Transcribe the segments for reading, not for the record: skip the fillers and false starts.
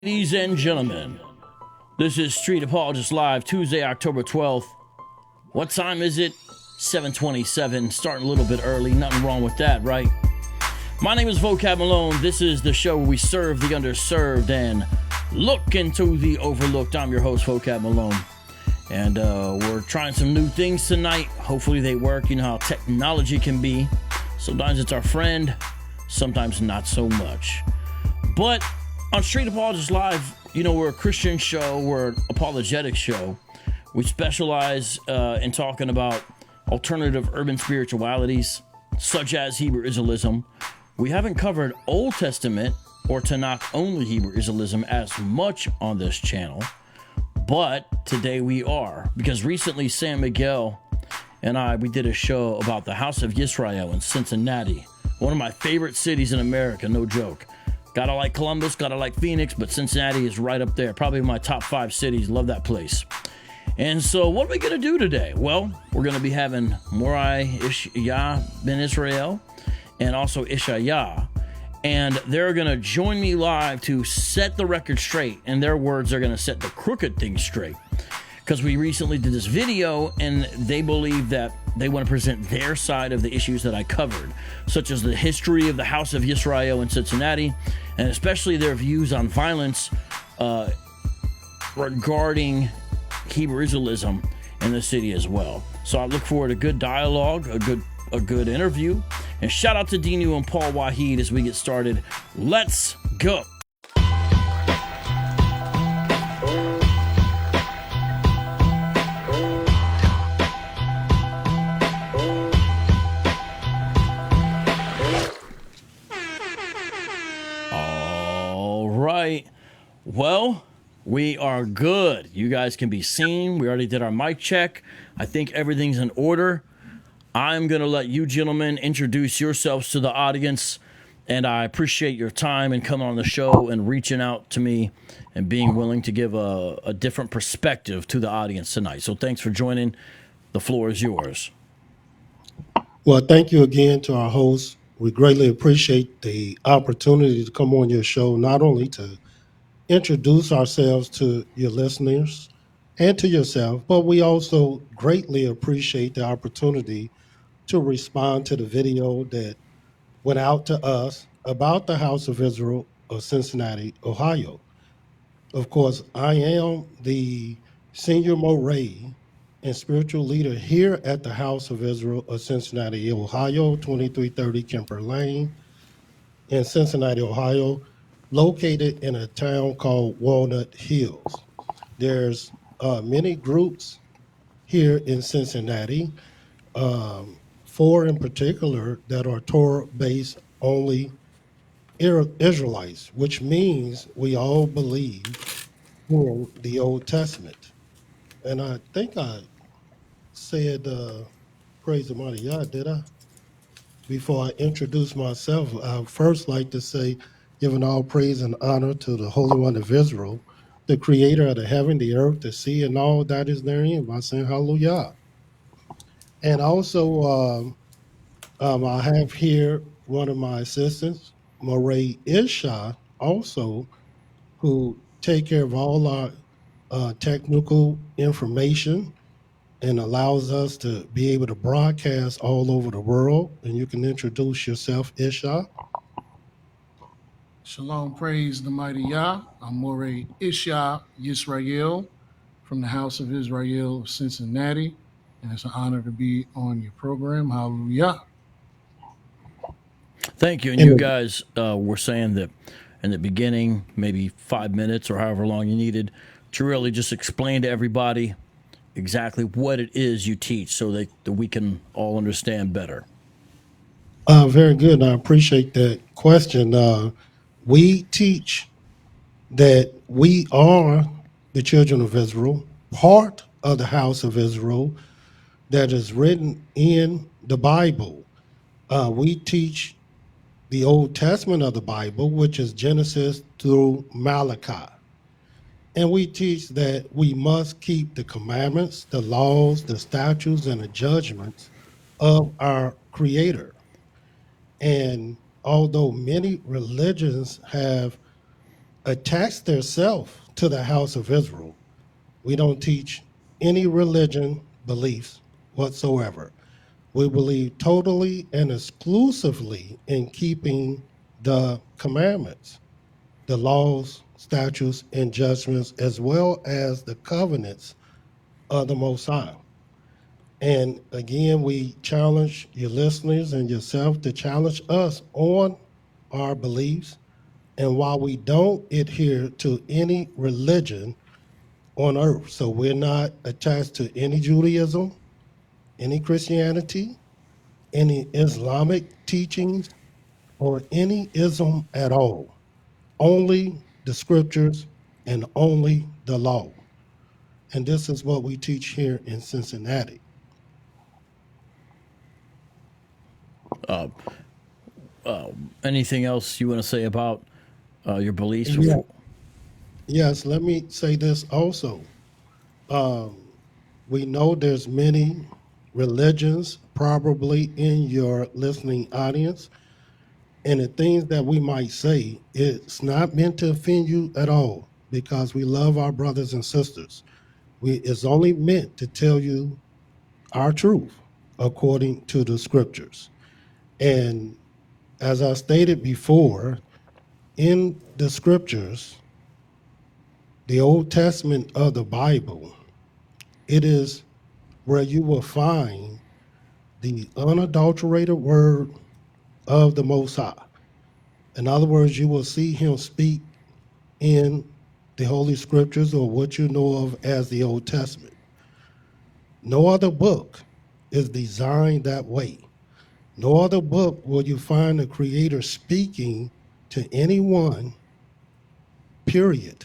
Ladies and gentlemen, this is Street Apologist Live, Tuesday, October 12th. What time is it? 7:27, starting a little bit early. Nothing wrong with that, right? My name is Vocab Malone. This is the show where we serve the underserved and look into the overlooked. I'm your host, Vocab Malone. And we're trying some new things tonight. Hopefully they work. You know how technology can be. Sometimes it's our friend, sometimes not so much. But on Street Apologist Live, you know, we're a Christian show, we're an apologetics show. We specialize in talking about alternative urban spiritualities, such as Hebrew Israelism. We haven't covered Old Testament or Tanakh only Hebrew Israelism as much on this channel, but today we are, because recently San Miguel and we did a show about the House of Yisra'el in Cincinnati, one of my favorite cities in America, no joke. Gotta like Columbus, gotta like Phoenix, but Cincinnati is right up there. Probably my top 5 cities. Love that place. And so what are we going to do today? Well, we're going to be having IshYAH Ben YISRAEL and also IshYAH. And they're going to join me live to set the record straight. In their words, they're going to set the crooked thing straight. Because we recently did this video and they believe that they want to present their side of the issues that I covered, such as the history of the House of Yisra'el in Cincinnati, and especially their views on violence regarding Hebrew Israelism in the city as well. So I look forward to good dialogue, a good interview, and shout out to Dinu and Paul Wahid as we get started. Let's go. Well, we are good. You guys can be seen. We already did our mic check. I think everything's in order. I'm going to let you gentlemen introduce yourselves to the audience, and I appreciate your time and coming on the show and reaching out to me and being willing to give a different perspective to the audience tonight. So thanks for joining. The floor is yours. Well, thank you again to our host. We greatly appreciate the opportunity to come on your show, not only to introduce ourselves to your listeners and to yourself, but we also greatly appreciate the opportunity to respond to the video that went out to us about the House of Yisra'el of Cincinnati, Ohio. Of course, I am the senior moray and spiritual leader here at the House of Yisra'el of Cincinnati, Ohio, 2330 Kemper Lane in Cincinnati, Ohio, located in a town called Walnut Hills. There's many groups here in Cincinnati, 4 in particular that are Torah-based only Israelites, which means we all believe in the Old Testament. And I think I said, praise the mighty Yah, did I? Before I introduce myself, I would first like to say, giving all praise and honor to the Holy One of Israel, the creator of the heaven, the earth, the sea, and all that is therein, by saying hallelujah. And also, I have here one of my assistants, Moray IshYAH, also, who take care of all our technical information and allows us to be able to broadcast all over the world. And you can introduce yourself, IshYAH. Shalom, praise the mighty Yah. I'm IshYAH Ben YISRAEL from the House of Yisrael of Cincinnati, and it's an honor to be on your program. Hallelujah. Thank you. And you guys were saying that in the beginning, maybe 5 minutes or however long you needed, to really just explain to everybody exactly what it is you teach so that we can all understand better. Very good. I appreciate that question. We teach that we are the children of Israel, part of the House of Israel that is written in the Bible. We teach the Old Testament of the Bible, which is Genesis through Malachi. And we teach that we must keep the commandments, the laws, the statutes, and the judgments of our Creator. And although many religions have attach themselves to the house of Israel. We don't teach any religion beliefs whatsoever. We believe totally and exclusively in keeping the commandments, the laws, statutes, and judgments, as well as the covenants of the Most High. And again, we challenge your listeners and yourself to challenge us on our beliefs. And while we don't adhere to any religion on earth, so we're not attached to any Judaism, any Christianity, any Islamic teachings, or any ism at all. Only the scriptures and only the law. And this is what we teach here in Cincinnati. Anything else you want to say about your beliefs? Yeah. Yes, let me say this also. We know there's many religions probably in your listening audience, and the things that we might say, it's not meant to offend you at all, because we love our brothers and sisters. It's only meant to tell you our truth according to the scriptures. And as I stated before, in the scriptures, the Old Testament of the Bible, it is where you will find the unadulterated word of the Most High. In other words, you will see him speak in the Holy Scriptures, or what you know of as the Old Testament. No other book is designed that way. No other book will you find the Creator speaking to anyone, period.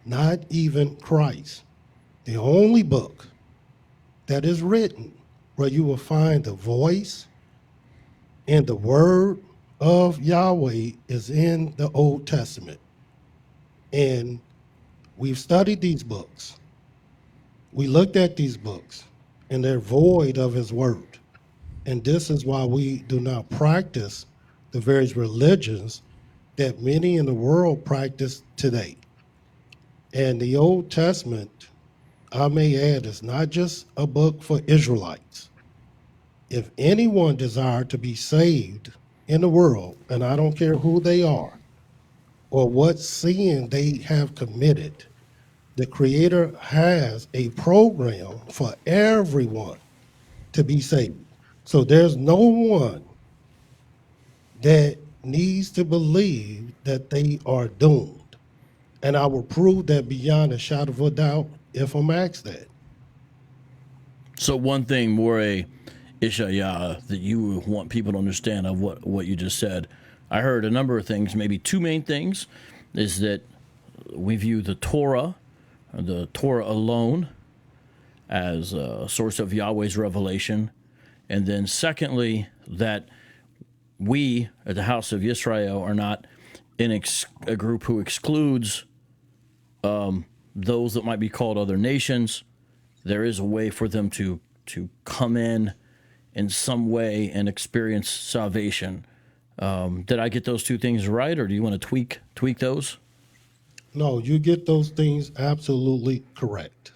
Not even Christ. The only book that is written where you will find the voice and the word of Yahweh is in the Old Testament. And we've studied these books. We looked at these books, and they're void of his word. And this is why we do not practice the various religions that many in the world practice today. And the Old Testament, I may add, is not just a book for Israelites. If anyone desired to be saved in the world, and I don't care who they are or what sin they have committed, the Creator has a program for everyone to be saved. So there's no one that needs to believe that they are doomed. And I will prove that beyond a shadow of a doubt if I'm asked that. So one thing, more IshYAH, that you want people to understand of what you just said. I heard a number of things, maybe two main things, is that we view the Torah alone, as a source of Yahweh's revelation. And then secondly, that we at the House of Yisrael are not in a group who excludes those that might be called other nations. There is a way for them to come in some way and experience salvation. Did I get those two things right, or do you want to tweak those? No, you get those things absolutely correct.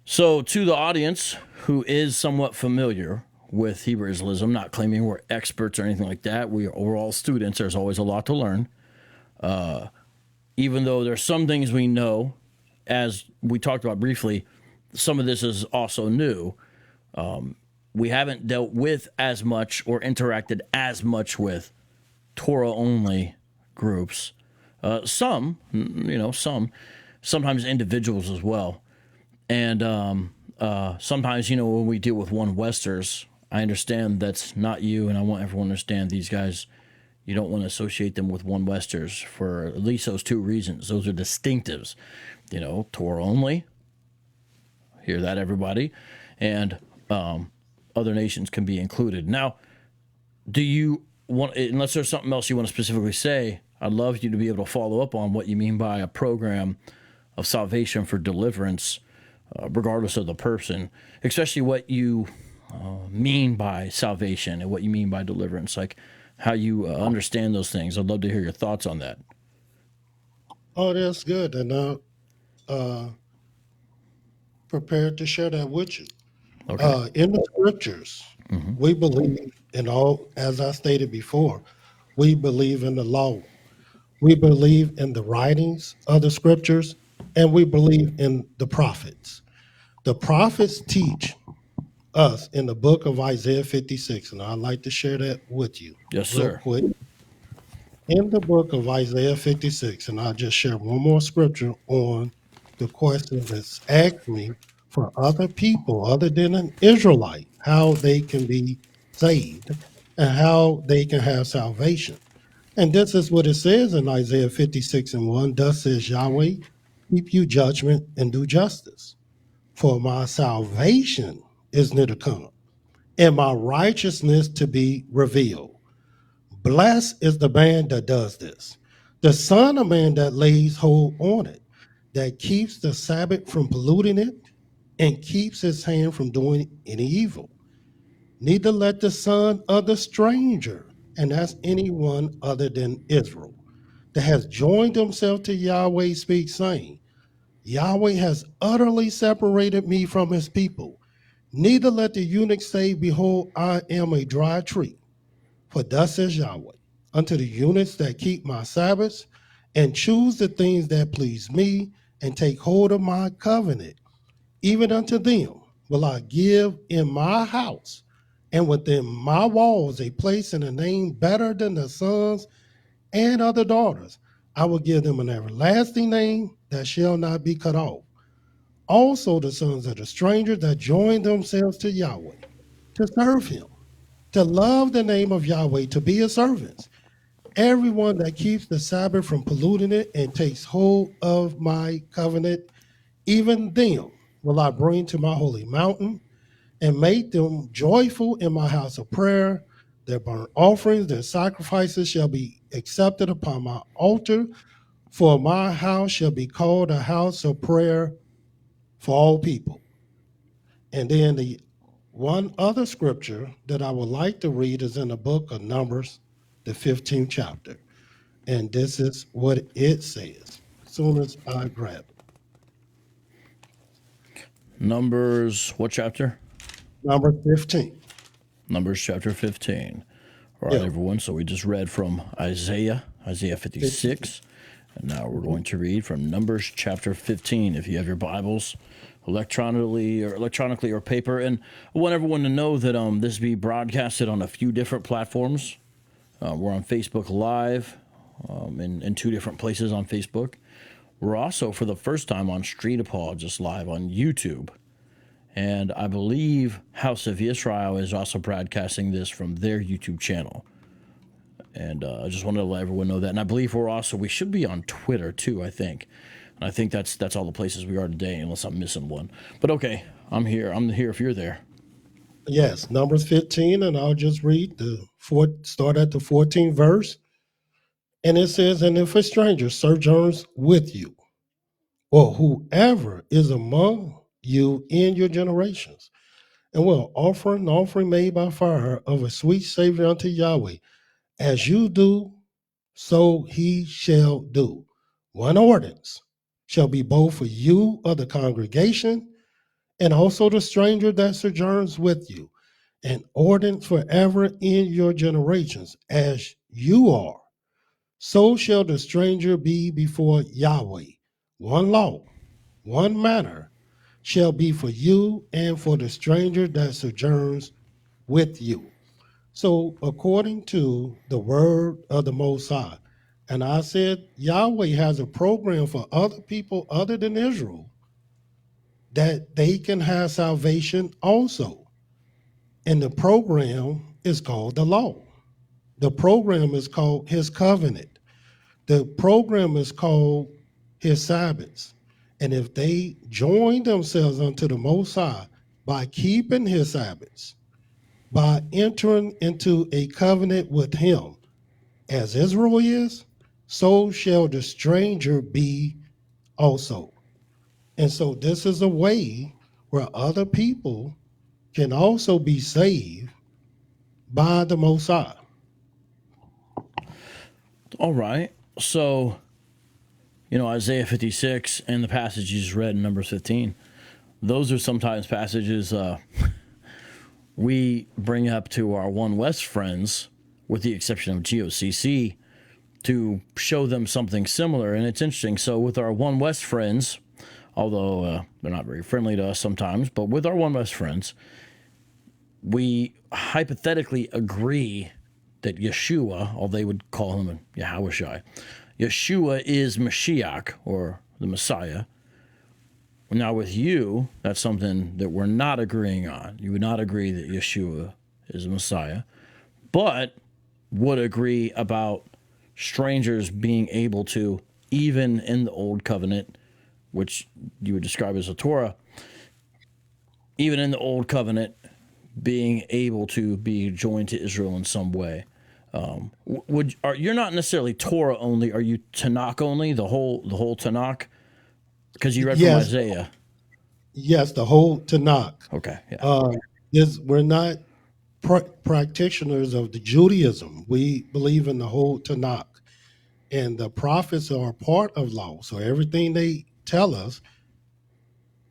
So to the audience who is somewhat familiar with Hebrew Israelism, not claiming we're experts or anything like that, we're all students. There's always a lot to learn. Even though there's some things we know, as we talked about briefly, some of this is also new. We haven't dealt with as much or interacted as much with Torah-only groups. Some, sometimes individuals as well. And sometimes, when we deal with one Westers, I understand that's not you, and I want everyone to understand these guys, you don't want to associate them with one Westers for at least those two reasons. Those are distinctives. Torah only. Hear that, everybody? And other nations can be included. Now, do you want, unless there's something else you want to specifically say, I'd love you to be able to follow up on what you mean by a program of salvation for deliverance, regardless of the person, especially what you mean by salvation and what you mean by deliverance, like how you understand those things. I'd love to hear your thoughts on that. Oh, that's good. And I'm uh, prepared to share that with you. Okay. In the scriptures, Hmm. we believe in all, as I stated before, we believe in the law. We believe in the writings of the scriptures, and we believe in the prophets. The prophets teach us in the book of Isaiah 56, and I'd like to share that with you Yes, real sir. quick. In the book of Isaiah 56, and I'll just share one more scripture on the question that's asked me for other people other than an Israelite, how they can be saved and how they can have salvation. And this is what it says in Isaiah 56 and 1. Thus says Yahweh, keep you judgment and do justice. For my salvation is near to come, and my righteousness to be revealed. Blessed is the man that does this, the Son of Man that lays hold on it, that keeps the Sabbath from polluting it, and keeps his hand from doing any evil. Neither let the son of the stranger, and that's anyone other than Israel, that has joined himself to Yahweh speak, saying, Yahweh has utterly separated me from his people. Neither let the eunuch say, behold, I am a dry tree. For thus says Yahweh, unto the eunuchs that keep my Sabbaths, and choose the things that please me, and take hold of my covenant, even unto them will I give in my house and within my walls a place and a name better than the sons and other daughters. I will give them an everlasting name that shall not be cut off. Also, the sons of the stranger that join themselves to Yahweh to serve him, to love the name of Yahweh, to be his servants. Everyone that keeps the Sabbath from polluting it and takes hold of my covenant, even them will I bring to my holy mountain and make them joyful in my house of prayer. Their burnt offerings, their sacrifices shall be accepted upon my altar, for my house shall be called a house of prayer for all people. And then the one other scripture that I would like to read is in the book of Numbers, the 15th chapter. And this is what it says. As soon as I grab it. Numbers, what chapter? Number 15. Numbers chapter 15. All right, Yeah. everyone. So we just read from Isaiah 15. 56. And now we're Mhm. going to read from Numbers chapter 15. If you have your Bibles electronically or paper. And I want everyone to know that this be broadcasted on a few different platforms. We're on Facebook Live in two different places on Facebook. We're also, for the first time, on Street Apologist Live on YouTube. And I believe House of Yisra'el is also broadcasting this from their YouTube channel. And I just wanted to let everyone know that. And I believe we should be on Twitter too, I think. And I think that's all the places we are today, unless I'm missing one. But okay, I'm here. I'm here if you're there. Yes, Numbers 15, and I'll just read start at the 14th verse. And it says, and if a stranger sojourns with you, or whoever is among you in your generations, and will offer an offering made by fire of a sweet savor unto Yahweh, as you do, so he shall do. One ordinance shall be both for you of the congregation and also the stranger that sojourns with you, an ordinance forever in your generations, as you are. So shall the stranger be before Yahweh. One law, one manner shall be for you and for the stranger that sojourns with you. So, according to the word of the Most High, and I said Yahweh has a program for other people other than Israel that they can have salvation also. And the program is called the law. The program is called his covenant. The program is called his Sabbaths. And if they join themselves unto the Most High by keeping his Sabbaths, by entering into a covenant with him, as Israel is, so shall the stranger be also. And so this is a way where other people can also be saved by the Most High. All right. So Isaiah 56 and the passage you just read in Numbers 15, those are sometimes passages we bring up to our One West friends, with the exception of GOCC, to show them something similar. And it's interesting. So with our One West friends, although they're not very friendly to us sometimes, but with our One West friends, we hypothetically agree that Yeshua, or they would call him Yahushai, Yeshua is Mashiach, or the Messiah. Now with you, that's something that we're not agreeing on. You would not agree that Yeshua is the Messiah, but would agree about strangers being able to, even in the Old Covenant, which you would describe as a Torah, even in the Old Covenant, being able to be joined to Israel in some way. You're not necessarily Torah only? Are you Tanakh only? The whole Tanakh? Because you read from Isaiah. Yes, the whole Tanakh. Okay. Yeah. We're not practitioners of the Judaism. We believe in the whole Tanakh, and the prophets are a part of law. So everything they tell us,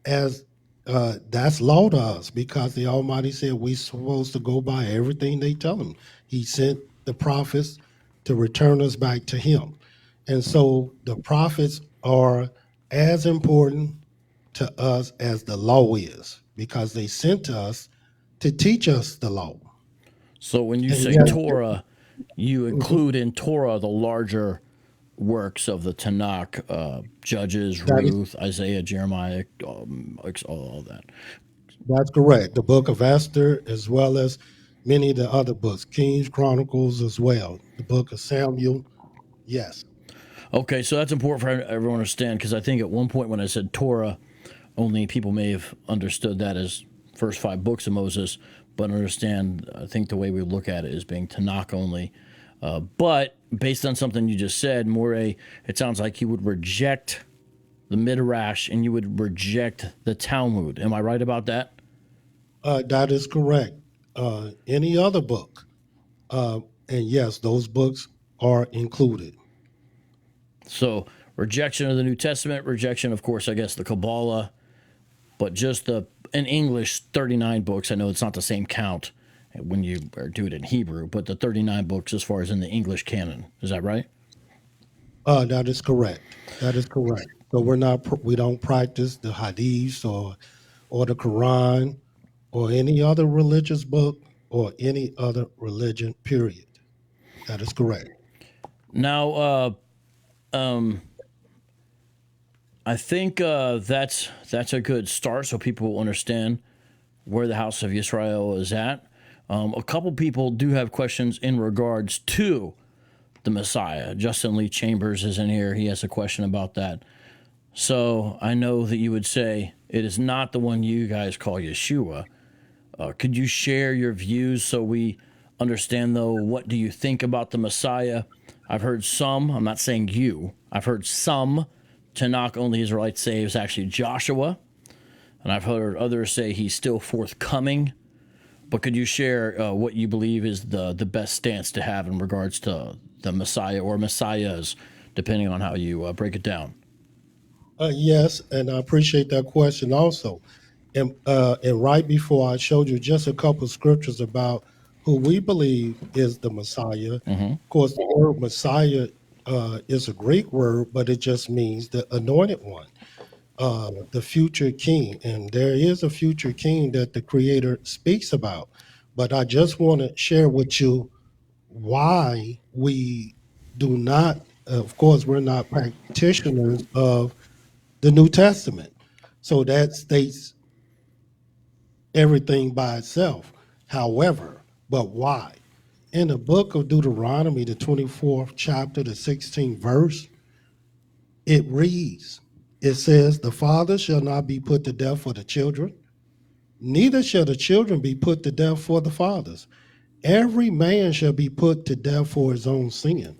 as that's law to us, because the Almighty said we're supposed to go by everything they tell him. He sent the prophets to return us back to him. And so the prophets are as important to us as the law is, because they sent us to teach us the law. So when you say Torah, you include in Torah the larger works of the Tanakh, Judges, Ruth, Isaiah, Jeremiah, all that. That's correct. The book of Esther, as well as many of the other books, Kings, Chronicles as well, the book of Samuel. Yes. Okay, so that's important for everyone to understand, because I think at one point when I said Torah, only people may have understood that as first 5 books of Moses, but understand, I think the way we look at it is being Tanakh only. But based on something you just said, Moreh, it sounds like you would reject the Midrash and you would reject the Talmud. Am I right about that? That is correct. Any other book. And yes, those books are included. So rejection of the New Testament, rejection, of course, I guess the Kabbalah, but just in English, 39 books. I know it's not the same count when you do it in Hebrew, but the 39 books as far as in the English canon. Is that right? That is correct. That is correct. So we don't practice the Hadiths or the Quran or any other religious book or any other religion, period. That is correct. Now, I think that's a good start, so people will understand where the House of Yisrael is at. A couple people do have questions in regards to the Messiah. Justin Lee Chambers is in here. He has a question about that. So I know that you would say it is not the one you guys call Yeshua. Could you share your views so we understand, though, what do you think about the Messiah? I've heard some, I'm not saying you, I've heard some Tanakh only Israelites say it's actually Joshua, and I've heard others say he's still forthcoming. But could you share what you believe is the best stance to have in regards to the Messiah or Messiahs, depending on how you break it down? Yes, and I appreciate that question also. And right before I showed you just a couple of scriptures about who we believe is the Messiah. Mm-hmm. Of course, the word Messiah is a Greek word, but it just means the anointed one, the future king. And there is a future king that the Creator speaks about. But I just want to share with you why we do not, of course, we're not practitioners of the New Testament. So that states everything by itself. However, but why? In the book of Deuteronomy, the 24th chapter, the 16th verse, it reads, it says, the father shall not be put to death for the children, neither shall the children be put to death for the fathers. Every man shall be put to death for his own sin.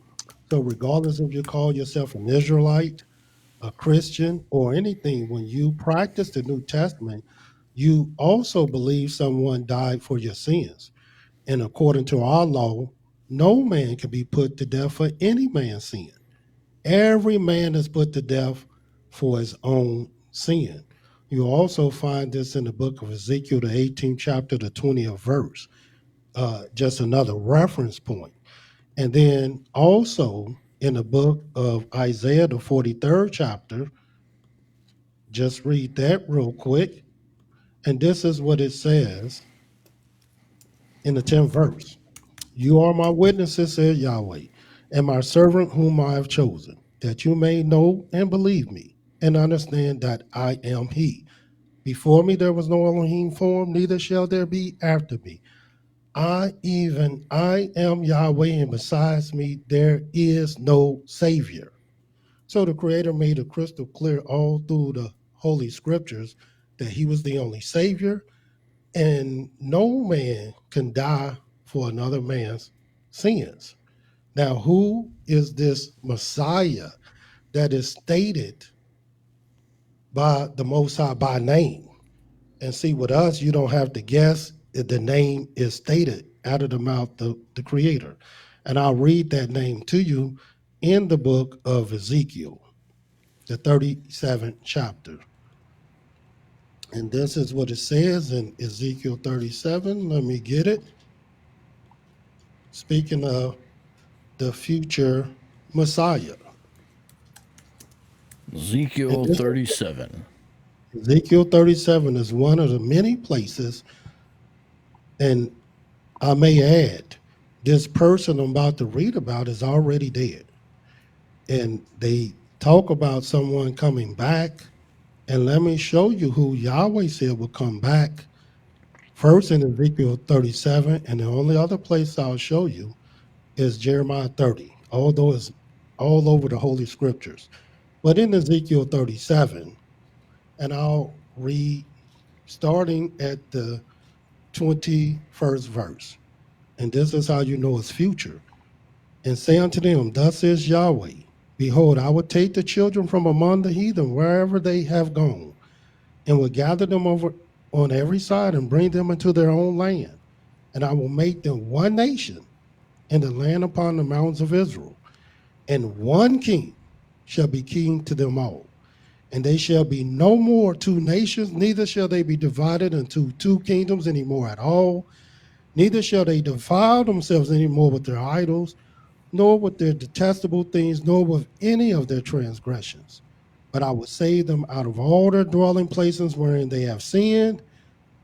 So regardless if you call yourself an Israelite, a Christian, or anything, when you practice the New Testament, you also believe someone died for your sins. And according to our law, no man can be put to death for any man's sin. Every man is put to death for his own sin. You also find this in the book of Ezekiel, the 18th chapter, the 20th verse. Just another reference point. And then also in the book of Isaiah, the 43rd chapter, just read that real quick. And this is what it says in the 10th verse. You are my witnesses, said Yahweh, and my servant whom I have chosen, that you may know and believe me, and understand that I am he. Before me there was no Elohim form, neither shall there be after me. I am Yahweh, and besides me there is no Savior. So the Creator made it crystal clear all through the Holy Scriptures that he was the only Savior, and no man can die for another man's sins. Now, who is this Messiah that is stated by the Most High by name? And see, with us, you don't have to guess. The name is stated out of the mouth of the Creator. And I'll read that name to you in the book of Ezekiel, the 37th chapter. And this is what it says in Ezekiel 37. Let me get it. Speaking of the future Messiah. Ezekiel 37. Ezekiel 37 is one of the many places, and I may add, this person I'm about to read about is already dead. And they talk about someone coming back, and let me show you who Yahweh said will come back. First in Ezekiel 37, and the only other place I'll show you is Jeremiah 30, although it's all over the Holy Scriptures. But in Ezekiel 37, and I'll read starting at the 21st verse. And this is how you know it's future. And say unto them, thus says Yahweh, behold, I will take the children from among the heathen wherever they have gone, and will gather them over on every side and bring them into their own land. And I will make them one nation in the land upon the mountains of Israel. And one king shall be king to them all. And they shall be no more two nations, neither shall they be divided into two kingdoms anymore at all. Neither shall they defile themselves anymore with their idols, nor with their detestable things, nor with any of their transgressions. But I will save them out of all their dwelling places wherein they have sinned,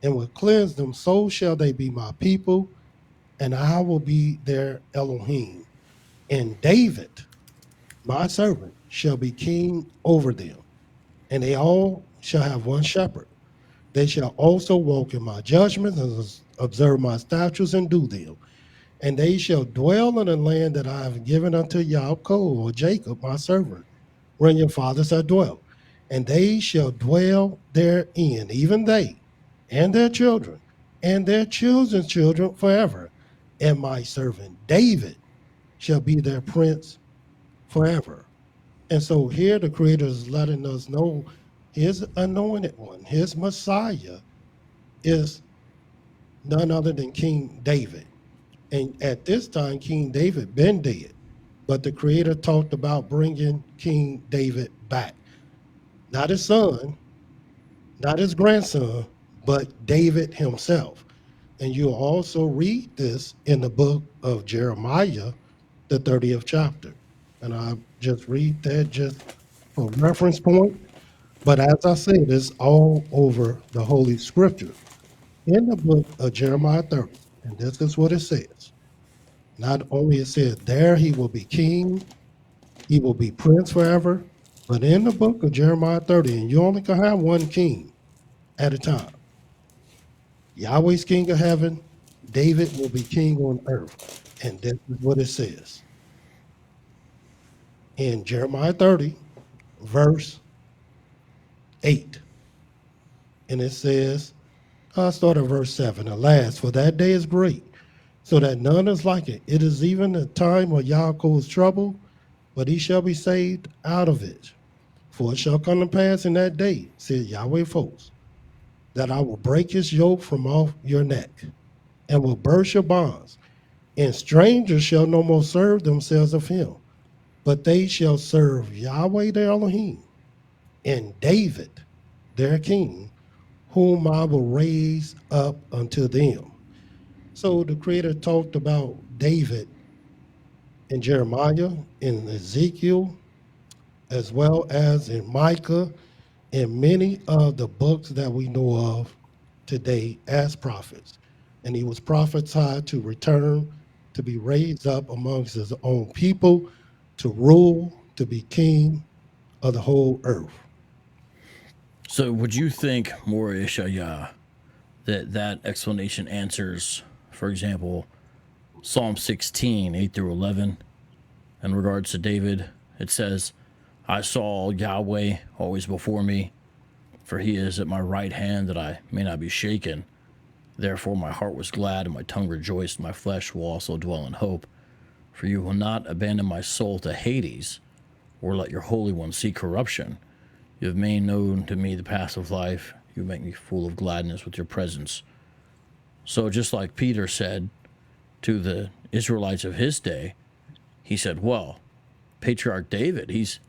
and will cleanse them. So shall they be my people, and I will be their Elohim. And David, my servant, shall be king over them. And they all shall have one shepherd. They shall also walk in my judgments and observe my statutes and do them. And they shall dwell in the land that I have given unto Yaakov, or Jacob, my servant, wherein your fathers have dwelt. And they shall dwell therein, even they, and their children, and their children's children forever. And my servant David shall be their prince forever. And so here the Creator is letting us know his anointed one, his Messiah, is none other than King David. And at this time, King David been dead, but the Creator talked about bringing King David back. Not his son, not his grandson, but David himself. And you'll also read this in the book of Jeremiah, the 30th chapter. And I'll just read that just for reference point. But as I said, it's all over the Holy Scripture. In the book of Jeremiah 30, and this is what it says. Not only it says there he will be king, he will be prince forever, but in the book of Jeremiah 30, and you only can have one king at a time. Yahweh's king of heaven, David will be king on earth. And this is what it says. In Jeremiah 30, verse 8. And it says, I'll start at verse 7. Alas, for that day is great, so that none is like it. It is even the time of Yaakov's trouble, but he shall be saved out of it. For it shall come to pass in that day, said Yahweh folks, that I will break his yoke from off your neck, and will burst your bonds, and strangers shall no more serve themselves of him. but they shall serve Yahweh their Elohim and David their king, whom I will raise up unto them. So the Creator talked about David in Jeremiah, in Ezekiel, as well as in Micah, and many of the books that we know of today as prophets. And he was prophesied to return, to be raised up amongst his own people, to rule, to be king of the whole earth. So would you think, more IshYAH, that explanation answers, for example, Psalm 16, 8 through 11, in regards to David? It says, I saw Yahweh always before me, for he is at my right hand that I may not be shaken. Therefore my heart was glad and my tongue rejoiced, my flesh will also dwell in hope. For you will not abandon my soul to Hades, or let your Holy One see corruption. You have made known to me the path of life. You make me full of gladness with your presence. So just like Peter said to the Israelites of his day, he said, well, Patriarch David, he's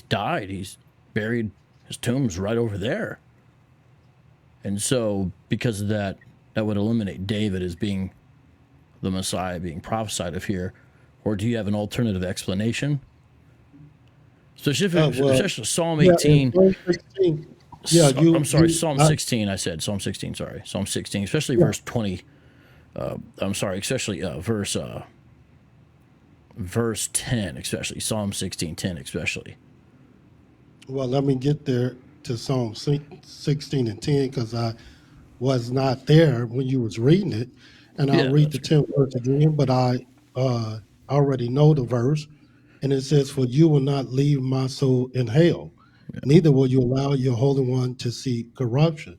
died. He's buried. His tomb's right over there. And so because of that, that would eliminate David as being the Messiah being prophesied of here. Or do you have an alternative explanation? Especially Psalm 18. I'm sorry, Psalm 16, I said. Psalm 16, sorry. Psalm 16, especially verse 20. Verse 10, especially. Psalm 16, 10, especially. Well, let me get there to Psalm 16 and 10, because I was not there when you was reading it. And I'll read the 10th verse again, but I already know the verse. And it says, for you will not leave my soul in hell, neither will you allow your Holy One to see corruption.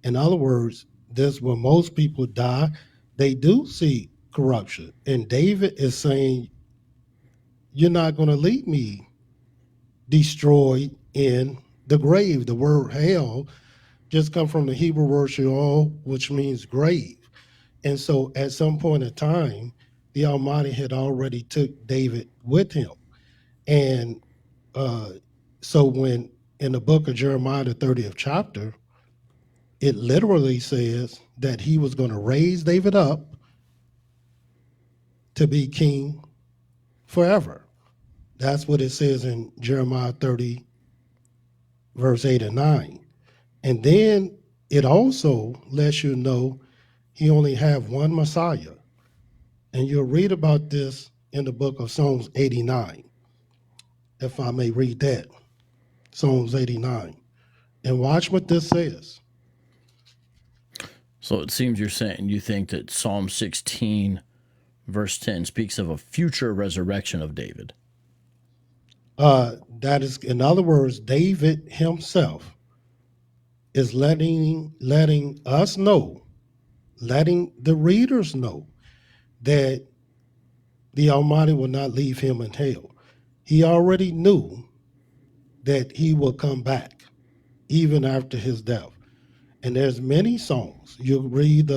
In other words, this when most people die, they do see corruption. And David is saying, you're not going to leave me destroyed in the grave. The word hell just come from the Hebrew word sheol, which means grave. And so at some point in time, the Almighty had already took David with him. And so when in the book of Jeremiah, the 30th chapter, it literally says that he was going to raise David up to be king forever. That's what it says in Jeremiah 30, verse 8 and 9. And then it also lets you know he only have one Messiah. And you'll read about this in the book of Psalms 89, if I may read that. Psalms 89. And watch what this says. So it seems you're saying you think that Psalm 16, verse 10, speaks of a future resurrection of David. That is, in other words, David himself is letting us know, letting the readers know that the Almighty will not leave him in hell. He already knew that he will come back even after his death. And there's many songs. You read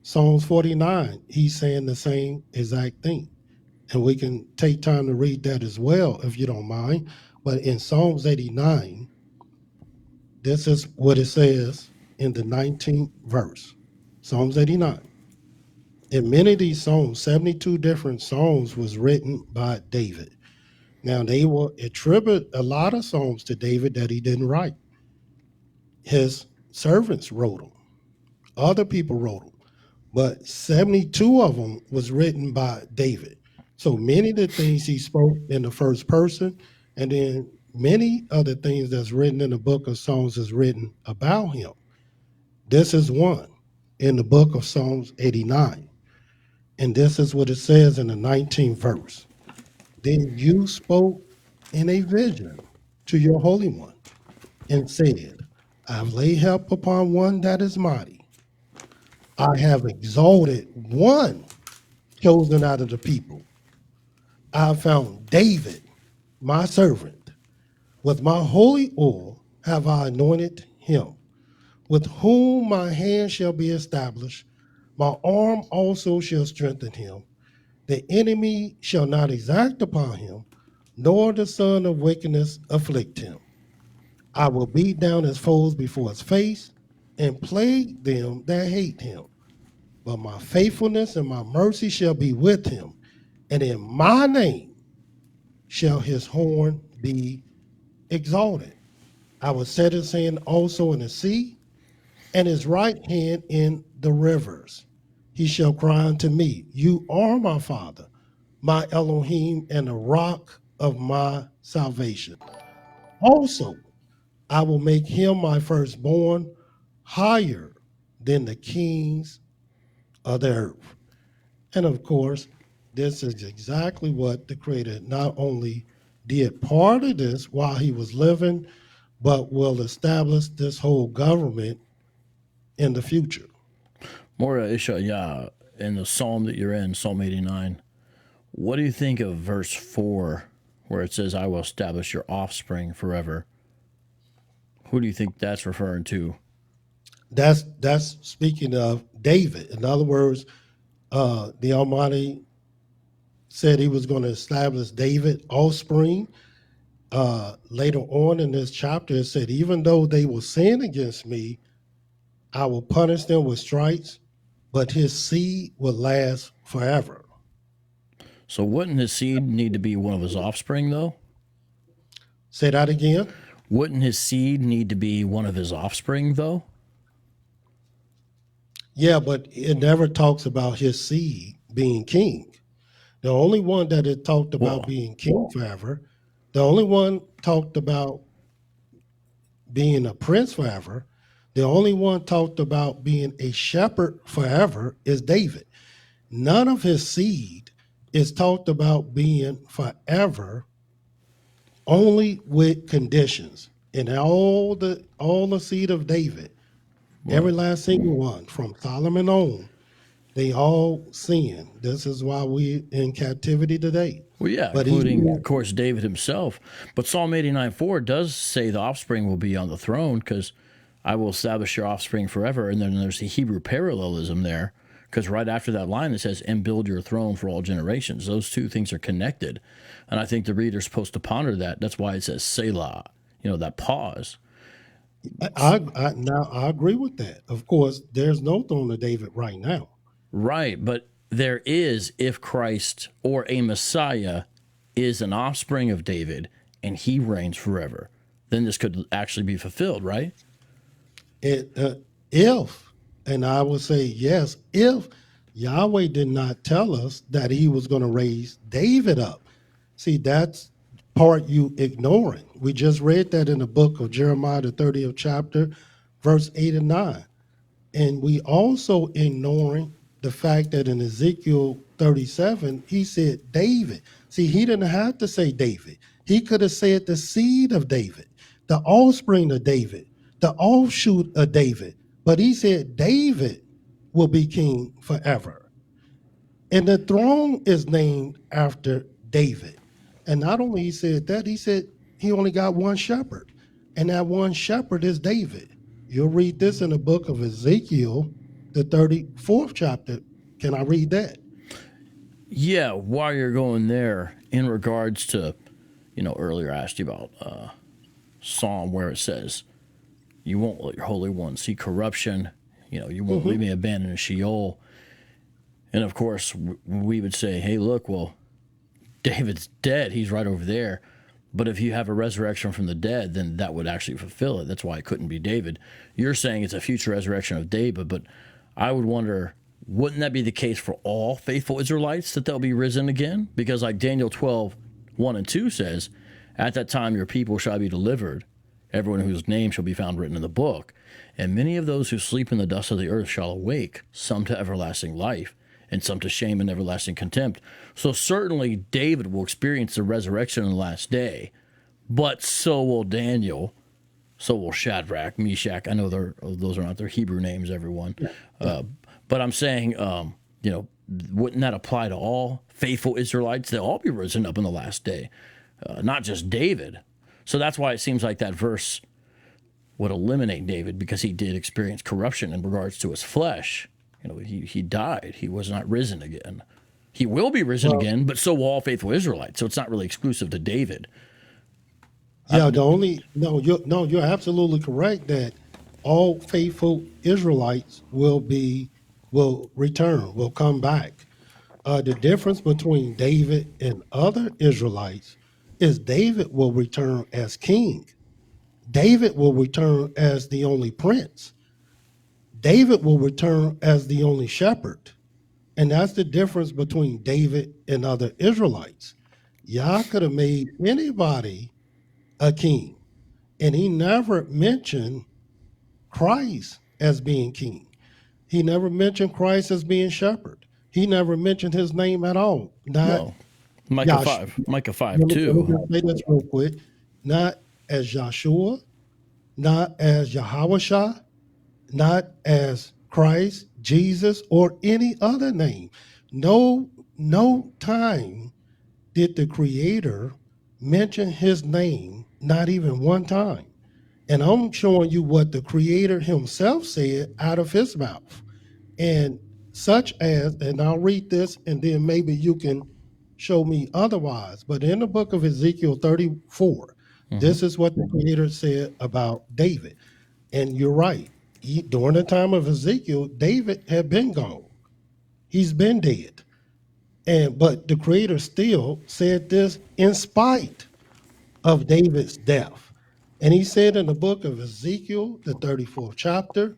Psalms 49, he's saying the same exact thing. And we can take time to read that as well, if you don't mind. But in Psalms 89, this is what it says in the 19th verse. Psalms 89. In many of these songs, 72 different songs was written by David. Now, they will attribute a lot of songs to David that he didn't write. His servants wrote them. Other people wrote them. But 72 of them was written by David. So many of the things he spoke in the first person, and then many of the things that's written in the book of Psalms is written about him. This is one in the book of Psalms 89. And this is what it says in the 19th verse. Then you spoke in a vision to your Holy One and said, I've laid help upon one that is mighty. I have exalted one chosen out of the people. I have found David, my servant. With my holy oil have I anointed him, with whom my hand shall be established. My arm also shall strengthen him. The enemy shall not exact upon him nor the son of wickedness afflict him. I will beat down his foes before his face and plague them that hate him. But my faithfulness and my mercy shall be with him, and in my name shall his horn be exalted. I will set his hand also in the sea, and his right hand in the rivers. He shall cry unto me, you are my Father, my Elohim, and the rock of my salvation. Also, I will make him my firstborn higher than the kings of the earth. And of course, this is exactly what the Creator not only did part of this while he was living, but will establish this whole government in the future. More IshYAH, in the psalm that you're in, Psalm 89, what do you think of verse 4, where it says, I will establish your offspring forever? Who do you think that's referring to? That's speaking of David. In other words, the Almighty said he was going to establish David offspring. Later on in this chapter, it said, even though they will sin against me, I will punish them with stripes, but his seed will last forever. So wouldn't his seed need to be one of his offspring, though? Say that again. Wouldn't his seed need to be one of his offspring, though? Yeah, but it never talks about his seed being king. The only one that it talked about being king forever, the only one talked about being a prince forever, the only one talked about being a shepherd forever is David. None of his seed is talked about being forever, only with conditions. And all the seed of David, every last single one, from Solomon on, they all sin. This is why we're in captivity today. Well, yeah, but including, of course, David himself. But Psalm 89:4 does say the offspring will be on the throne, because I will establish your offspring forever. And then there's the Hebrew parallelism there, because right after that line it says, and build your throne for all generations. Those two things are connected. And I think the reader's supposed to ponder that. That's why it says Selah, that pause. I agree with that. Of course, there's no throne of David right now. Right, but there is if Christ or a Messiah is an offspring of David and he reigns forever. Then this could actually be fulfilled, right? If, and I would say yes, if Yahweh did not tell us that he was going to raise David up. See, that's part you ignoring. We just read that in the book of Jeremiah, the 30th chapter, verse 8 and 9. And we also ignoring the fact that in Ezekiel 37, he said David. See, he didn't have to say David. He could have said the seed of David, the offspring of David, the offshoot of David. But he said David will be king forever. And the throne is named after David. And not only he said that, he said he only got one shepherd. And that one shepherd is David. You'll read this in the book of Ezekiel, the 34th chapter. Can I read that? Yeah, while you're going there, in regards to, earlier I asked you about Psalm where it says, you won't let your Holy One see corruption, you won't leave me abandoned in Sheol. And of course, we would say, hey, look, well, David's dead. He's right over there. But if you have a resurrection from the dead, then that would actually fulfill it. That's why it couldn't be David. You're saying it's a future resurrection of David, but I would wonder, wouldn't that be the case for all faithful Israelites, that they'll be risen again? Because like Daniel 12:1-2 says, at that time your people shall be delivered, everyone whose name shall be found written in the book. And many of those who sleep in the dust of the earth shall awake, some to everlasting life, and some to shame and everlasting contempt. So certainly David will experience the resurrection in the last day, but so will Daniel, so will Shadrach, Meshach. I know those are not their Hebrew names, everyone. But I'm saying, wouldn't that apply to all faithful Israelites? They'll all be risen up in the last day, not just David. So that's why it seems like that verse would eliminate David, because he did experience corruption in regards to his flesh. He died. He was not risen again. He will be risen Well, again, but so will all faithful Israelites. So it's not really exclusive to David. yeah, you're absolutely correct that all faithful Israelites will return, will come back. The difference between David and other Israelites is David will return as king. David will return as the only prince. David will return as the only shepherd. And that's the difference between David and other Israelites. Yah could have made anybody a king, and he never mentioned Christ as being king. He never mentioned Christ as being shepherd. He never mentioned his name at all. Not Well, Micah Yash. 5, Micah 5, Let me 2. just say this real quick. Not as Joshua, not as Yahawashah, not as Christ, Jesus, or any other name. No time did the Creator mention his name, not even one time. And I'm showing you what the Creator himself said out of his mouth. And such as, and I'll read this and then maybe you can show me otherwise. But in the book of Ezekiel 34, this is what the Creator said about David. And you're right. During the time of Ezekiel, David had been gone. He's been dead. But the Creator still said this in spite of David's death. And he said in the book of Ezekiel, the 34th chapter,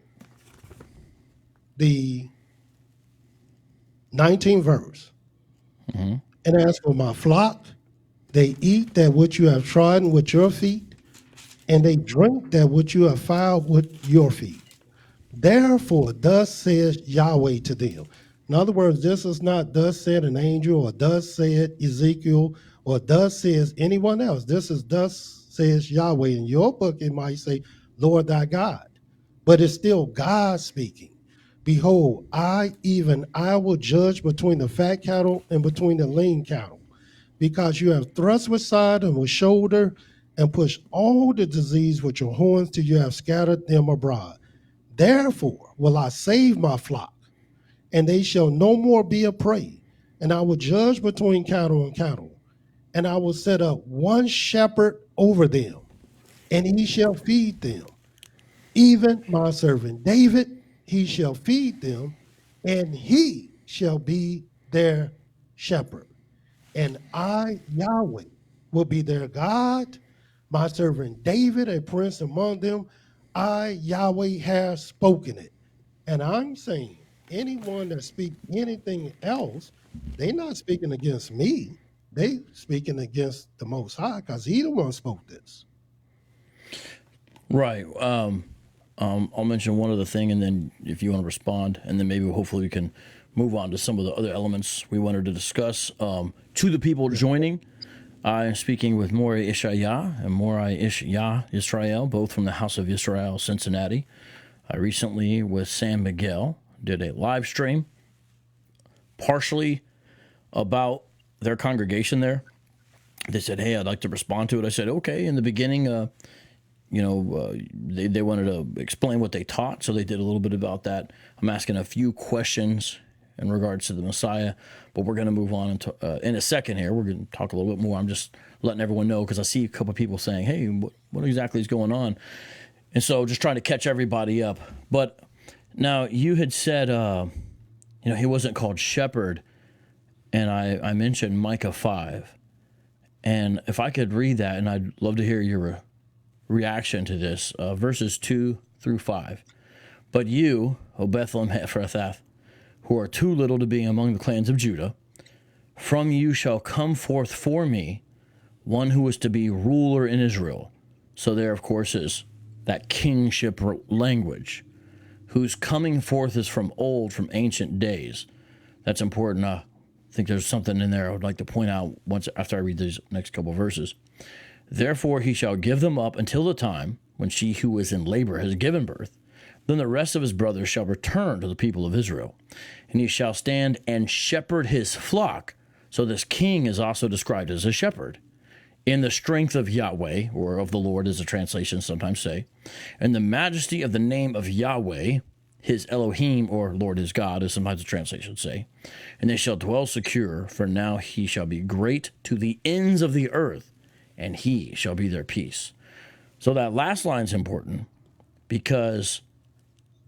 the 19th verse. And as for my flock, they eat that which you have trodden with your feet, and they drink that which you have filed with your feet. Therefore, thus says Yahweh to them. In other words, this is not thus said an angel, or thus said Ezekiel, or thus says anyone else. This is thus says Yahweh. In your book, it might say, Lord thy God. But it's still God speaking. Behold, I will judge between the fat cattle and between the lean cattle, because you have thrust with side and with shoulder, and pushed all the disease with your horns till you have scattered them abroad. Therefore will I save my flock, and they shall no more be a prey. And I will judge between cattle and cattle, and I will set up one shepherd over them, and he shall feed them. Even my servant David, he shall feed them, and he shall be their shepherd. And I, Yahweh, will be their God. My servant David, a prince among them, I, Yahweh, have spoken it. And I'm saying anyone that speaks anything else, they're not speaking against me. They speaking against the Most High, because he the one spoke this. Right. I'll mention one other thing, and then if you want to respond, and then maybe hopefully we can move on to some of the other elements we wanted to discuss. To the people joining, I am speaking with Moray IshYAH and Moray IshYAH Yisrael, both from the House of Yisra'el, Cincinnati. I recently, with Sam Miguel, did a live stream, partially about their congregation there. They said, hey, I'd like to respond to it. I said, okay. In the beginning, they wanted to explain what they taught, so they did a little bit about that. I'm asking a few questions in regards to the Messiah, but we're going to move on in a second here. We're going to talk a little bit more. I'm just letting everyone know, because I see a couple of people saying, hey, what exactly is going on? And so just trying to catch everybody up. But now you had said, he wasn't called shepherd, and I mentioned Micah 5. And if I could read that, and I'd love to hear your reaction to this, verses 2 through 5. But you, O Bethlehem Ephrathah, who are too little to be among the clans of Judah, from you shall come forth for me one who is to be ruler in Israel. So there, of course, is that kingship language. Whose coming forth is from old, from ancient days. That's important. I think there's something in there I would like to point out after I read these next couple verses. Therefore he shall give them up until the time when she who is in labor has given birth. Then the rest of his brothers shall return to the people of Israel, and he shall stand and shepherd his flock. So this king is also described as a shepherd, in the strength of Yahweh, or of the Lord, as the translations sometimes say, and the majesty of the name of Yahweh, his Elohim, or Lord his God, as sometimes the translations say. And they shall dwell secure, for now he shall be great to the ends of the earth, and he shall be their peace. So that last line is important because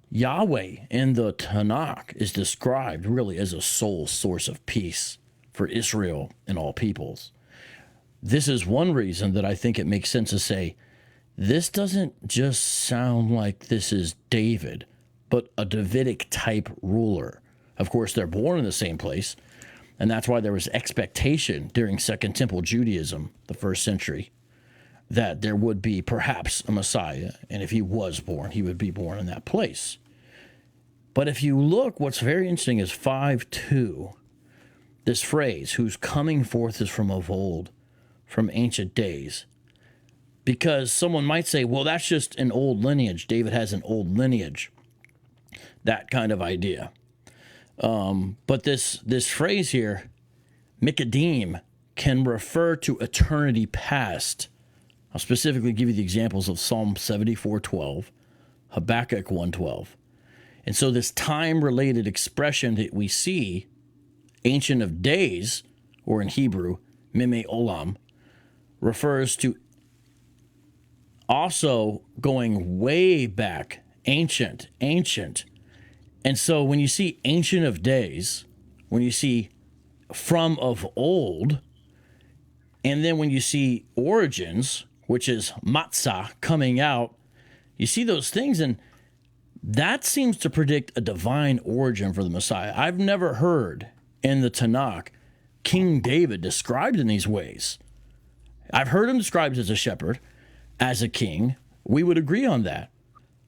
Yahweh in the Tanakh is described really as a sole source of peace for Israel and all peoples. This is one reason that I think it makes sense to say, this doesn't just sound like this is David, but a Davidic type ruler. Of course, they're born in the same place, and that's why there was expectation during Second Temple Judaism, the first century, that there would be perhaps a Messiah, and if he was born, he would be born in that place. But if you look, what's very interesting is 5:2, this phrase, whose coming forth is from of old, from ancient days. Because someone might say, well, that's just an old lineage. David has an old lineage. That kind of idea. But this phrase here, Mikadim, can refer to eternity past. I'll specifically give you the examples of Psalm 74:12, Habakkuk 1:12. And so this time-related expression that we see, Ancient of Days, or in Hebrew, Meme Olam, refers to also going way back, ancient. And so when you see Ancient of Days, when you see from of old, and then when you see origins, which is matzah, coming out, you see those things, and that seems to predict a divine origin for the Messiah. I've never heard in the Tanakh King David described in these ways. I've heard him described as a shepherd, as a king. We would agree on that.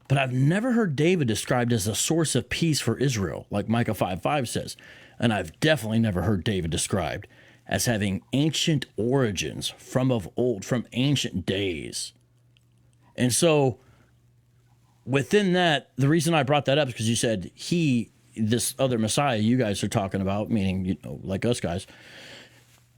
But I've never heard David described as a source of peace for Israel, like Micah 5:5 says. And I've definitely never heard David described as having ancient origins, from of old, from ancient days. And so within that, the reason I brought that up is because you said this other Messiah you guys are talking about, meaning, like us guys,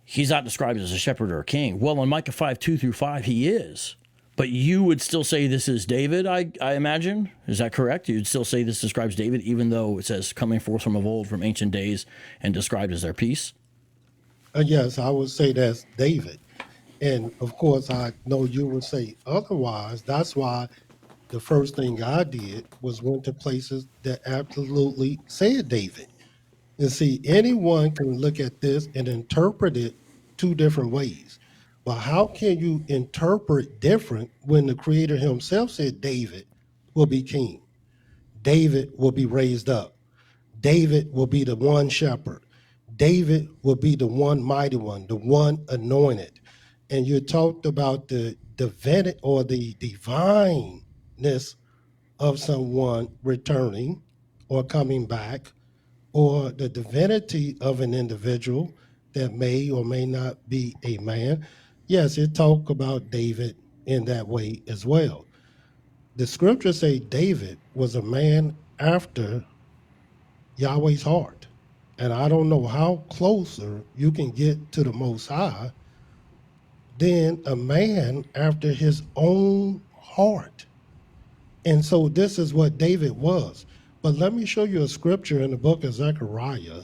he's not described as a shepherd or a king. Well, in Micah 5:2-5, he is. But you would still say this is David, I imagine? Is that correct? You'd still say this describes David, even though it says coming forth from of old, from ancient days, and described as their peace? Yes, I would say that's David. And of course, I know you would say otherwise. That's why the first thing I did was went to places that absolutely said David. And see, anyone can look at this and interpret it two different ways. But how can you interpret different when the Creator himself said David will be king? David will be raised up. David will be the one shepherd. David will be the one mighty one, the one anointed. And you talked about the divinity or the divineness of someone returning or coming back, or the divinity of an individual that may or may not be a man. Yes, it talk about David in that way as well. The scriptures say David was a man after Yahweh's heart. And I don't know how closer you can get to the Most High than a man after his own heart. And so this is what David was. But let me show you a scripture in the book of Zechariah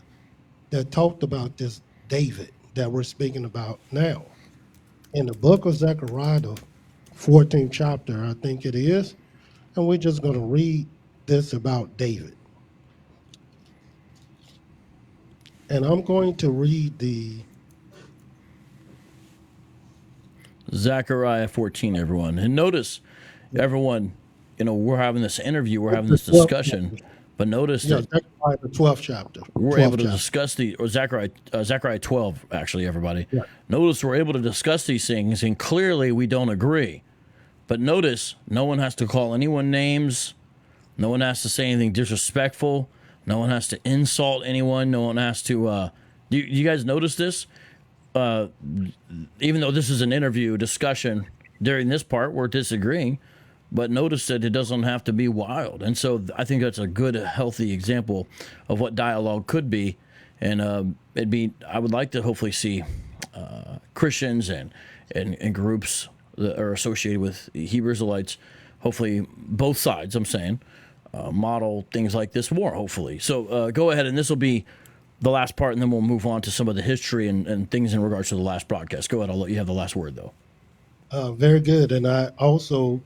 that talked about this David that we're speaking about now. In the book of Zechariah, the 14th chapter, I think it is, and we're just going to read this about David. And I'm going to read the Zechariah 14, everyone. And notice, everyone, we're having this interview, we're having this discussion, but notice that Zechariah, the 12th chapter. we're able to discuss Zechariah 12, actually, everybody. Yeah. Notice we're able to discuss these things, and clearly we don't agree. But notice, no one has to call anyone names. No one has to say anything disrespectful. No one has to insult anyone. No one has to... Do you guys notice this? Even though this is an interview discussion, during this part, we're disagreeing. But notice that it doesn't have to be wild. And so I think that's a good, healthy example of what dialogue could be. And I would like to hopefully see Christians and groups that are associated with Hebrew Israelites, hopefully both sides, I'm saying, model things like this more, hopefully. So go ahead, and this will be the last part, and then we'll move on to some of the history and things in regards to the last broadcast. Go ahead. I'll let you have the last word, though. Very good. And I also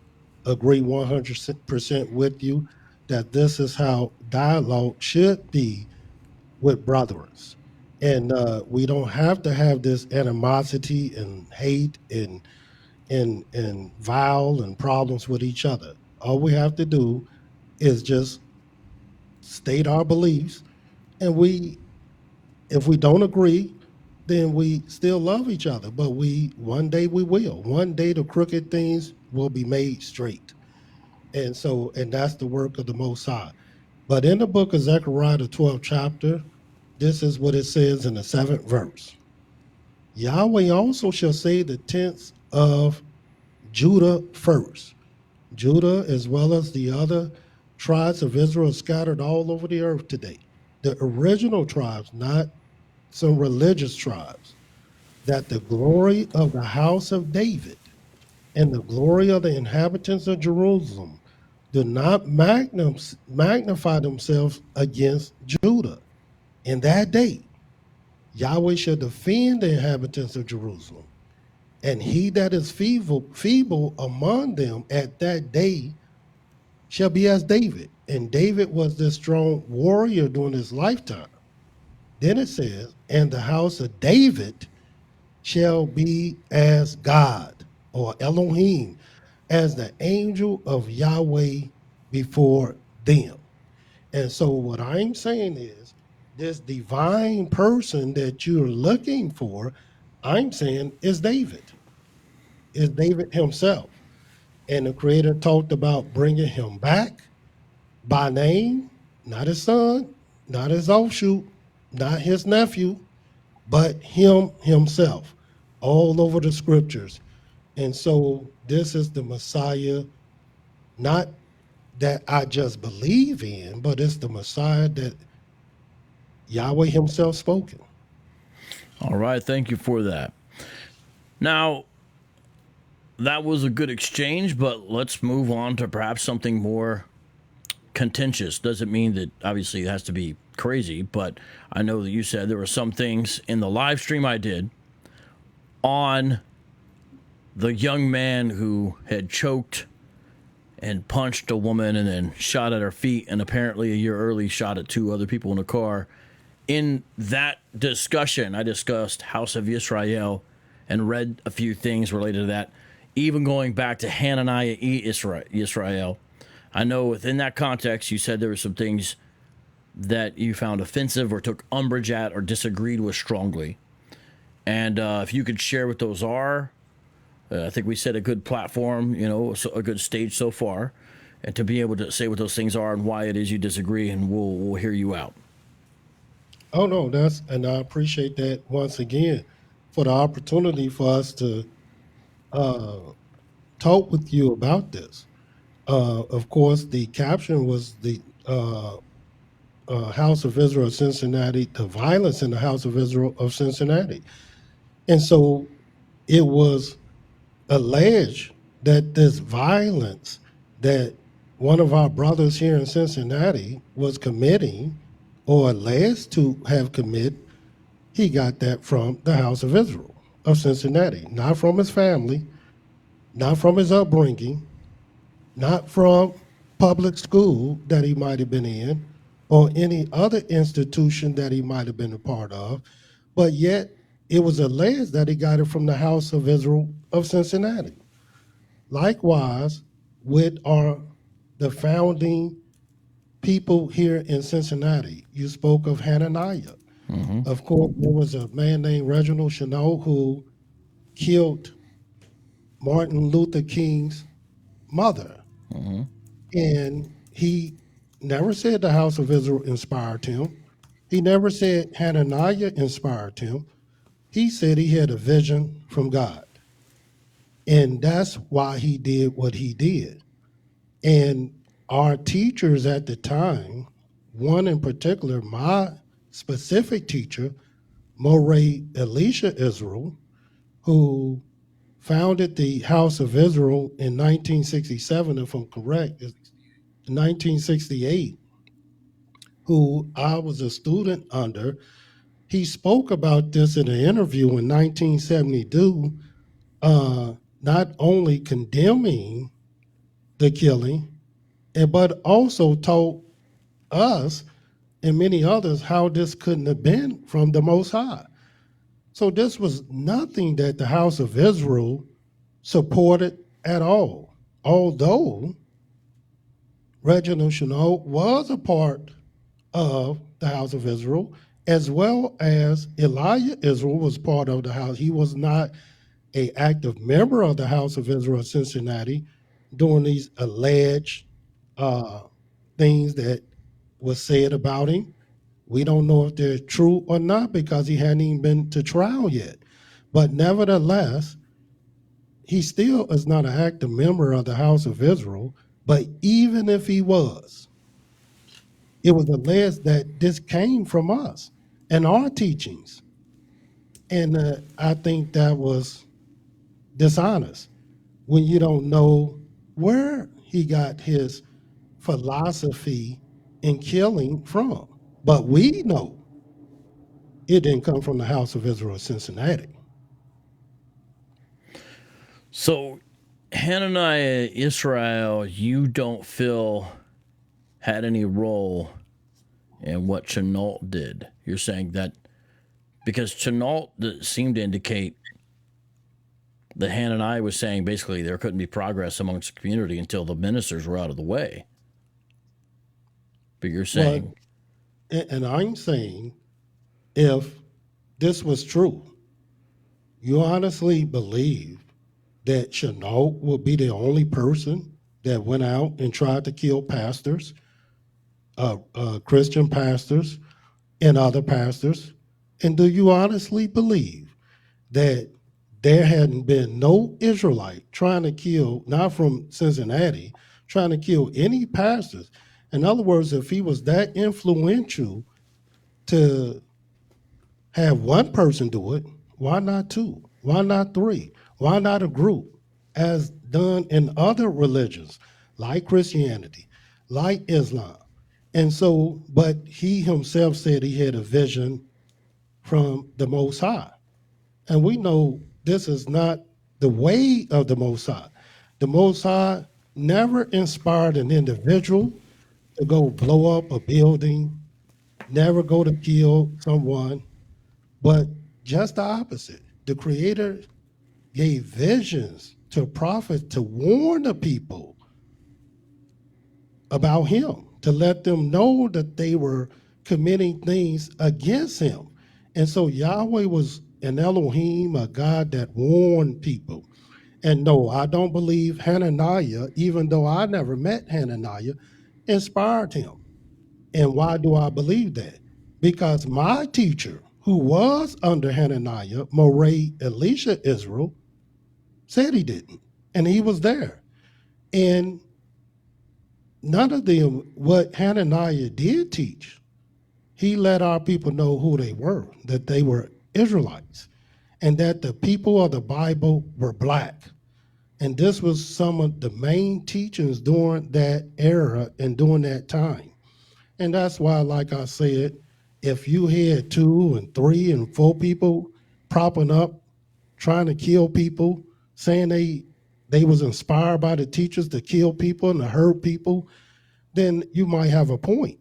agree 100% with you that this is how dialogue should be with brothers. And we don't have to have this animosity and hate and vile and problems with each other. All we have to do is just state our beliefs, and if we don't agree, then we still love each other. But one day we will. One day the crooked things will be made straight. And that's the work of the Most High. But in the book of Zechariah, the 12th chapter, this is what it says in the 7th verse. Yahweh also shall save the tents of Judah first. Judah, as well as the other tribes of Israel, scattered all over the earth today. The original tribes, not some religious tribes, that the glory of the house of David and the glory of the inhabitants of Jerusalem do not magnify themselves against Judah. In that day, Yahweh shall defend the inhabitants of Jerusalem, and he that is feeble among them at that day shall be as David. And David was this strong warrior during his lifetime. Then it says, and the house of David shall be as God, or Elohim, as the angel of Yahweh before them. And so what I'm saying is, this divine person that you're looking for, I'm saying is David himself. And the Creator talked about bringing him back by name, not his son, not his offshoot, not his nephew, but him himself, all over the scriptures. And so this is the Messiah, not that I just believe in, but it's the Messiah that Yahweh himself spoken. All right. Thank you for that. Now, that was a good exchange, but let's move on to perhaps something more contentious. Doesn't mean that obviously it has to be crazy, but I know that you said there were some things in the live stream I did on the young man who had choked and punched a woman and then shot at her feet, and apparently a year early shot at 2 other people in a car. In that discussion, I discussed House of Yisra'el and read a few things related to that, even going back to Hananiah Yisrael. I know within that context, you said there were some things that you found offensive or took umbrage at or disagreed with strongly. And if you could share what those are, I think we set a good platform, a good stage so far, and to be able to say what those things are and why it is you disagree, and we'll hear you out. Oh no, and I appreciate that once again for the opportunity for us to talk with you about this. Of course, the caption was the House of Yisra'el of Cincinnati, the violence in the House of Yisra'el of Cincinnati. And so it was alleged that this violence that one of our brothers here in Cincinnati was committing or alleged to have committed, he got that from the House of Yisra'el of Cincinnati, not from his family, not from his upbringing, not from public school that he might have been in or any other institution that he might have been a part of, but yet it was alleged that he got it from the House of Yisra'el of Cincinnati. Likewise, with the founding people here in Cincinnati, you spoke of Hananiah. Mm-hmm. Of course, there was a man named Reginald Chenault who killed Martin Luther King's mother. Mm-hmm. And he never said the House of Yisra'el inspired him. He never said Hananiah inspired him. He said he had a vision from God. And that's why he did what he did. And our teachers at the time, one in particular, my specific teacher, Moray Elisha Israel, who founded the House of Yisra'el in 1967, if I'm correct, in 1968, who I was a student under, he spoke about this in an interview in 1972, not only condemning the killing, but also told us and many others how this couldn't have been from the Most High. So this was nothing that the House of Israel supported at all. Although Reginald Chenault was a part of the House of Israel, as well as Elijah Israel was part of the House. He was not an active member of the House of Israel of Cincinnati during these alleged things that was said about him. We don't know if they're true or not because he hadn't even been to trial yet. But nevertheless, he still is not an active member of the House of Israel. But even if he was, it was alleged that this came from us and our teachings. And I think that was dishonest when you don't know where he got his philosophy in killing from. But we know it didn't come from the House of Israel of Cincinnati. So, Hananiah Israel, you don't feel had any role in what Chenault did. You're saying that because Chenault seemed to indicate that Hananiah was saying basically there couldn't be progress amongst the community until the ministers were out of the way. But you're saying... Well, and I'm saying if this was true, you honestly believe that Chenault would be the only person that went out and tried to kill pastors, Christian pastors, and other pastors? And do you honestly believe that there hadn't been no Israelite trying to kill, not from Cincinnati, trying to kill any pastors? In other words, if he was that influential to have one person do it, why not two? Why not three? Why not a group, as done in other religions, like Christianity, like Islam? And so, but he himself said he had a vision from the Most High. And we know this is not the way of the Most High. The Most High never inspired an individual to go blow up a building, never go to kill someone, but just the opposite. The Creator gave visions to prophets to warn the people about him, to let them know that they were committing things against him. And so Yahweh was an Elohim, a God that warned people. And no, I don't believe Hananiah, even though I never met Hananiah, inspired him. And why do I believe that? Because my teacher, who was under Hananiah, Moray Elisha Israel, said he didn't. And he was there. And none of them, what Hananiah did teach, he let our people know who they were, that they were Israelites, and that the people of the Bible were black. And this was some of the main teachings during that era and during that time. And that's why, like I said, if you had 2 and 3 and 4 people propping up, trying to kill people, saying they was inspired by the teachers to kill people and to hurt people, then you might have a point.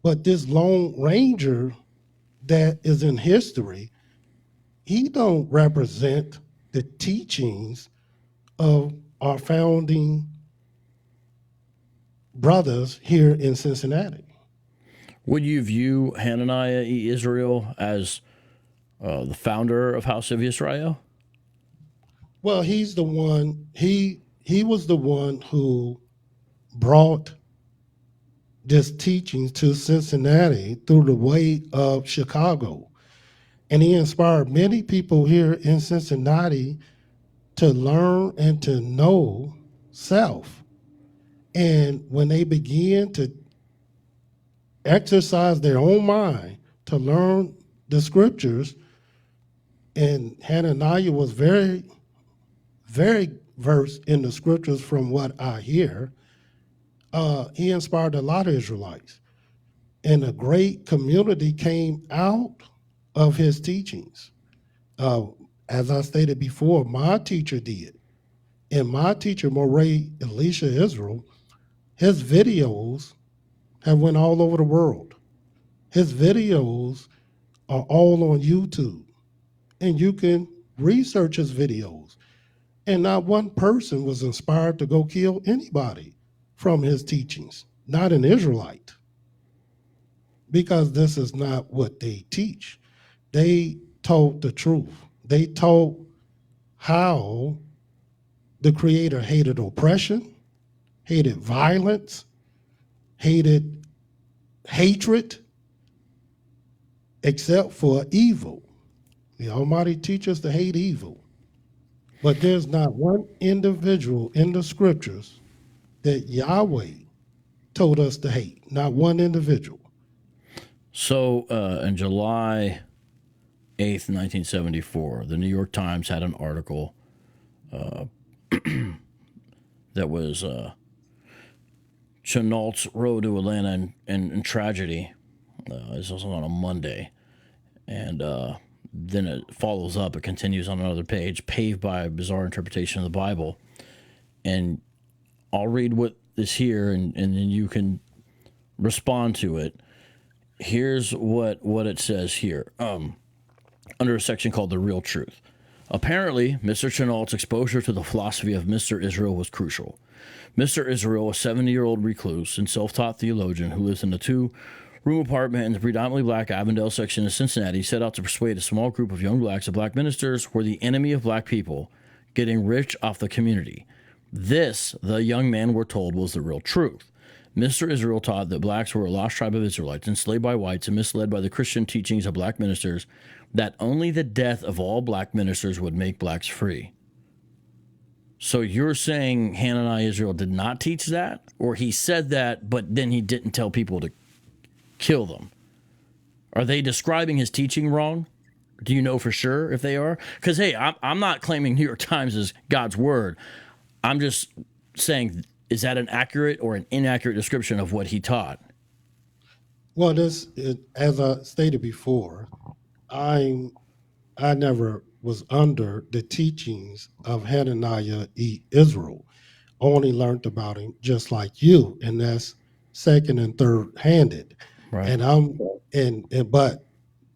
But this Lone Ranger that is in history, he don't represent the teachings of our founding brothers here in Cincinnati. Would you view Hananiah Israel as the founder of House of Yisrael? Well, he's the one, he was the one who brought this teaching to Cincinnati through the way of Chicago. And he inspired many people here in Cincinnati to learn and to know self. And when they begin to exercise their own mind to learn the scriptures, and Hananiah was very, very versed in the scriptures from what I hear, He inspired a lot of Israelites. And a great community came out of his teachings. As I stated before, my teacher did. And my teacher, Moray Elisha Israel, his videos have went all over the world. His videos are all on YouTube. And you can research his videos. And not one person was inspired to go kill anybody from his teachings, not an Israelite, because this is not what they teach. They taught the truth. They taught how the Creator hated oppression, hated violence, hated hatred, except for evil. The Almighty teaches us to hate evil. But there's not one individual in the scriptures that Yahweh told us to hate. Not one individual. So in July 8th, 1974, the New York Times had an article that was Chenault's Road to Atlanta and Tragedy. This was on a Monday. And then it follows up. It continues on another page, paved by a bizarre interpretation of the Bible. And I'll read what is here, and then you can respond to it. Here's what it says here, under a section called The Real Truth. Apparently, Mr. Chenault's exposure to the philosophy of Mr. Israel was crucial. Mr. Israel, a 70-year-old recluse and self-taught theologian who lives in a two-room apartment in the predominantly black Avondale section of Cincinnati, set out to persuade a small group of young blacks that black ministers were the enemy of black people, getting rich off the community. This, the young men were told, was the real truth. Mr. Israel taught that blacks were a lost tribe of Israelites, enslaved by whites and misled by the Christian teachings of black ministers, that only the death of all black ministers would make blacks free. So you're saying Hananiah Israel did not teach that? Or he said that, but then he didn't tell people to kill them? Are they describing his teaching wrong? Do you know for sure if they are? Because, hey, I'm not claiming New York Times is God's word. I'm just saying, is that an accurate or an inaccurate description of what he taught? Well, as I stated before, I never was under the teachings of Hananiah Israel. Only learned about him just like you, and that's second and third handed. Right. But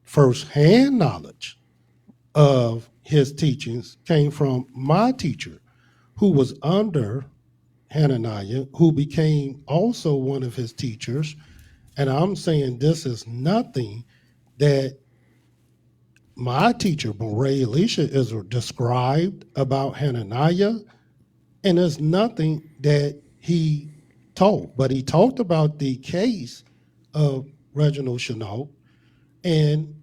first hand knowledge of his teachings came from my teacher, who was under Hananiah, who became also one of his teachers. And I'm saying this is nothing that my teacher, Moray Elisha, is described about Hananiah, and there's nothing that he taught. But he talked about the case of Reginald Chenault, and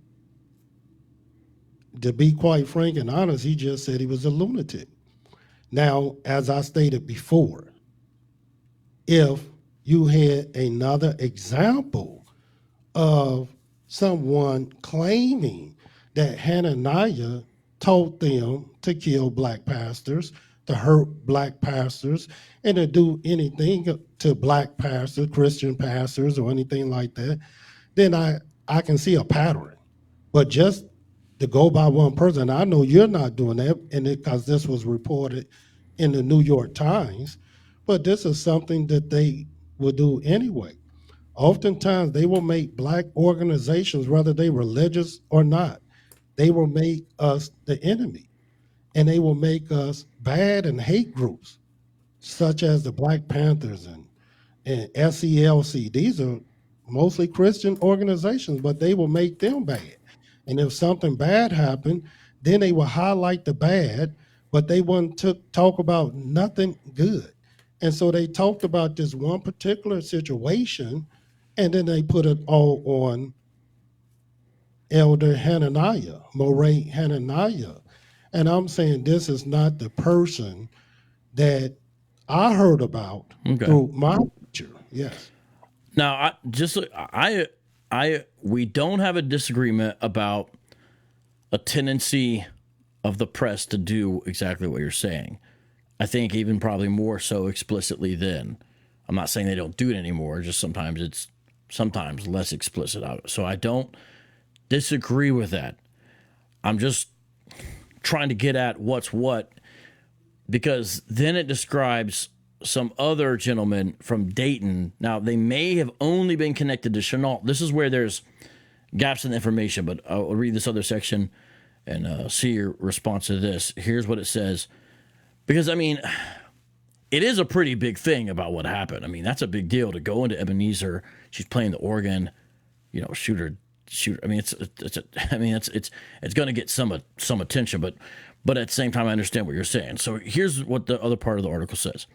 to be quite frank and honest, he just said he was a lunatic. Now, as I stated before, if you had another example of someone claiming that Hananiah taught them to kill black pastors, to hurt black pastors, and to do anything to black pastors, Christian pastors, or anything like that, then I can see a pattern. But just to go by one person, I know you're not doing that, and because this was reported in the New York Times, but this is something that they will do anyway. Oftentimes, they will make black organizations, whether they religious or not, they will make us the enemy, and they will make us bad and hate groups, such as the Black Panthers and SELC. These are mostly Christian organizations, but they will make them bad. And if something bad happened, then they will highlight the bad, but they wouldn't talk about nothing good. And so they talked about this one particular situation, and then they put it all on Elder Hananiah, Moray Hananiah. And I'm saying this is not the person that I heard about through my teacher. Yes. Now, we don't have a disagreement about a tendency of the press to do exactly what you're saying. I think even probably more so explicitly then. I'm not saying they don't do it anymore. Just sometimes it's less explicit. So I don't disagree with that. I'm just trying to get at what's what, because then it describes some other gentleman from Dayton. Now, they may have only been connected to Chenault. This is where there's gaps in the information, but I'll read this other section and see your response to this. Here's what it says. Because, I mean, it is a pretty big thing about what happened. I mean, that's a big deal to go into Ebenezer. She's playing the organ, you know, shoot her. I mean, it's going to get some attention, but at the same time, I understand what you're saying. So here's what the other part of the article says.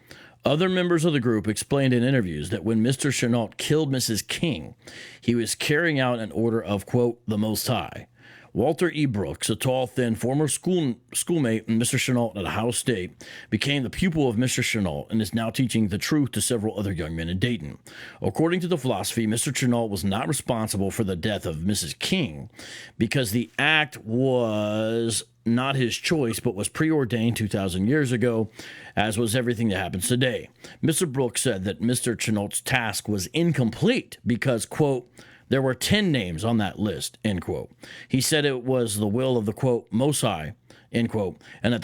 Other members of the group explained in interviews that when Mr. Chenault killed Mrs. King, he was carrying out an order of, quote, the Most High. Walter E. Brooks, a tall, thin, former schoolmate in Mr. Chenault at Ohio State, became the pupil of Mr. Chenault and is now teaching the truth to several other young men in Dayton. According to the philosophy, Mr. Chenault was not responsible for the death of Mrs. King because the act was not his choice, but was preordained 2,000 years ago, as was everything that happens today. Mr. Brooks said that Mr. Chenault's task was incomplete because, quote, there were 10 names on that list, end quote. He said it was the will of the, quote, Most High, end quote, and that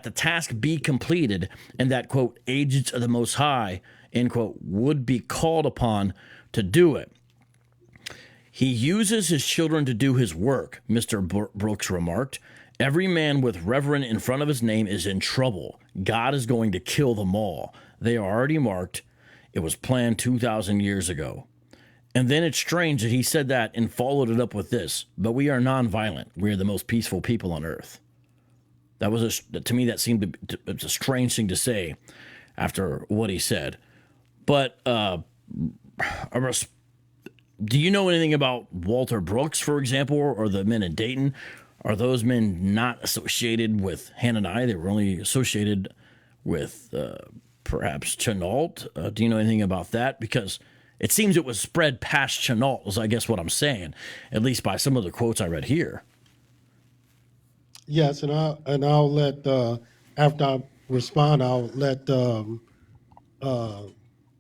the task be completed and that, quote, agents of the Most High, end quote, would be called upon to do it. He uses his children to do his work, Mr. Brooks remarked. Every man with reverend in front of his name is in trouble. God is going to kill them all. They are already marked. It was planned 2,000 years ago. And then it's strange that he said that and followed it up with this. But we are nonviolent. We are the most peaceful people on earth. That was to me, that seemed it's a strange thing to say after what he said. But do you know anything about Walter Brooks, for example, or the men in Dayton? Are those men not associated with Hananiah? They were only associated with perhaps Chenault. Do you know anything about that? Because it seems it was spread past Chenault, is I guess what I'm saying, at least by some of the quotes I read here. Yes, and I'll let after I respond, I'll let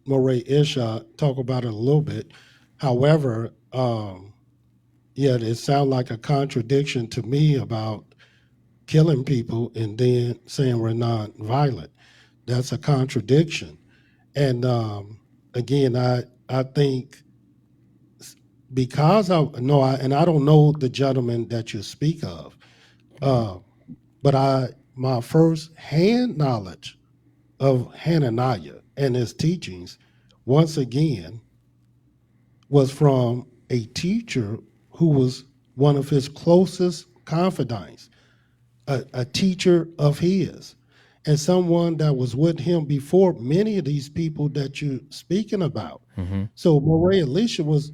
Moray IshYAH talk about it a little bit. However, it sounds like a contradiction to me about killing people and then saying we're not violent. That's a contradiction. And again, I think because I don't know the gentleman that you speak of, but my first hand knowledge of Hananiah and his teachings, once again, was from a teacher who was one of his closest confidants, a teacher of his, and someone that was with him before many of these people that you're speaking about. Mm-hmm. So Moray Elisha was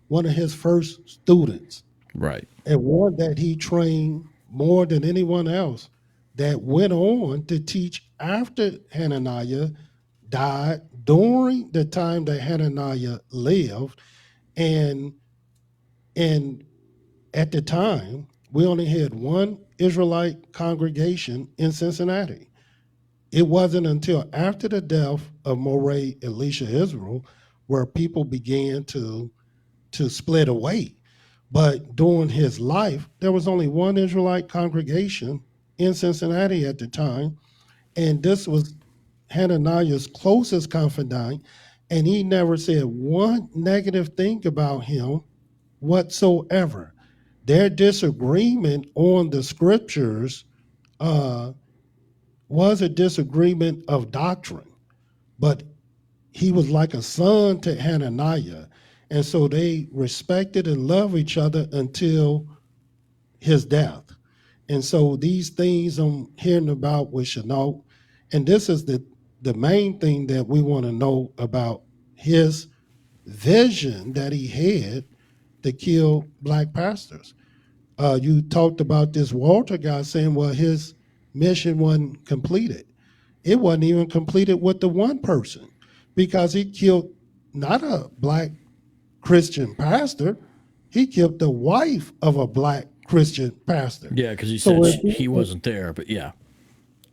one of his first students. Right. And one that he trained more than anyone else, that went on to teach after Hananiah died, during the time that Hananiah lived. And at the time, we only had one Israelite congregation in Cincinnati. It wasn't until after the death of Moray Elisha Israel where people began to split away. But during his life, there was only one Israelite congregation in Cincinnati at the time, and this was Hananiah's closest confidant, and he never said one negative thing about him whatsoever. Their disagreement on the scriptures was a disagreement of doctrine, but he was like a son to Hananiah, and so they respected and loved each other until his death. And so these things I'm hearing about with Chenault, and this is the main thing that we want to know about his vision that he had to kill black pastors. You talked about this Walter guy saying, well, his mission wasn't completed. It wasn't even completed with the one person, because he killed not a black Christian pastor, he killed the wife of a black Christian pastor. Yeah, because he said he wasn't there, but yeah.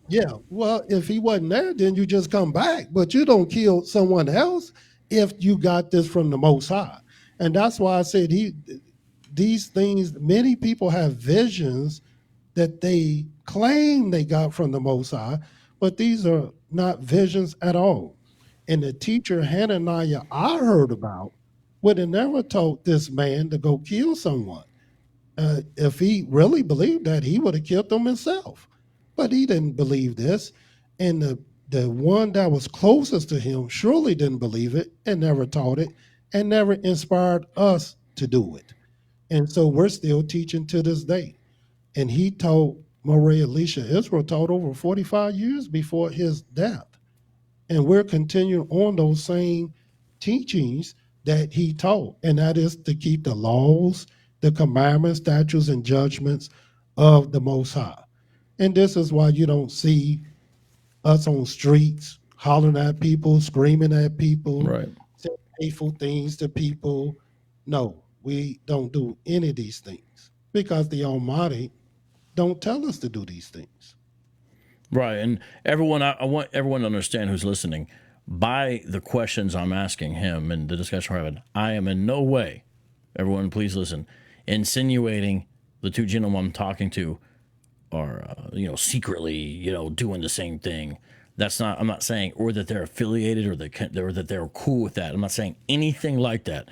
Yeah, well, if he wasn't there, then you just come back. But you don't kill someone else if you got this from the Most High. And that's why I said these things, many people have visions that they claim they got from the Most High, but these are not visions at all. And the teacher Hananiah I heard about would have never told this man to go kill someone. If he really believed that, he would have killed them himself. But he didn't believe this. And the one that was closest to him surely didn't believe it and never taught it and never inspired us to do it. And so we're still teaching to this day. And he taught Moray Elisha Israel taught over 45 years before his death. And we're continuing on those same teachings that he taught, and that is to keep the laws, the commandments, statutes, and judgments of the Most High. And this is why you don't see us on streets hollering at people, screaming at people, Right. saying hateful things to people. No, we don't do any of these things because the Almighty don't tell us to do these things. Right. And everyone, I want everyone to understand who's listening, by the questions I'm asking him and the discussion we're having, I am in no way, everyone please listen, insinuating the two gentlemen I'm talking to are, secretly, doing the same thing. That's not, I'm not saying, or that they're affiliated or that they're cool with that. I'm not saying anything like that.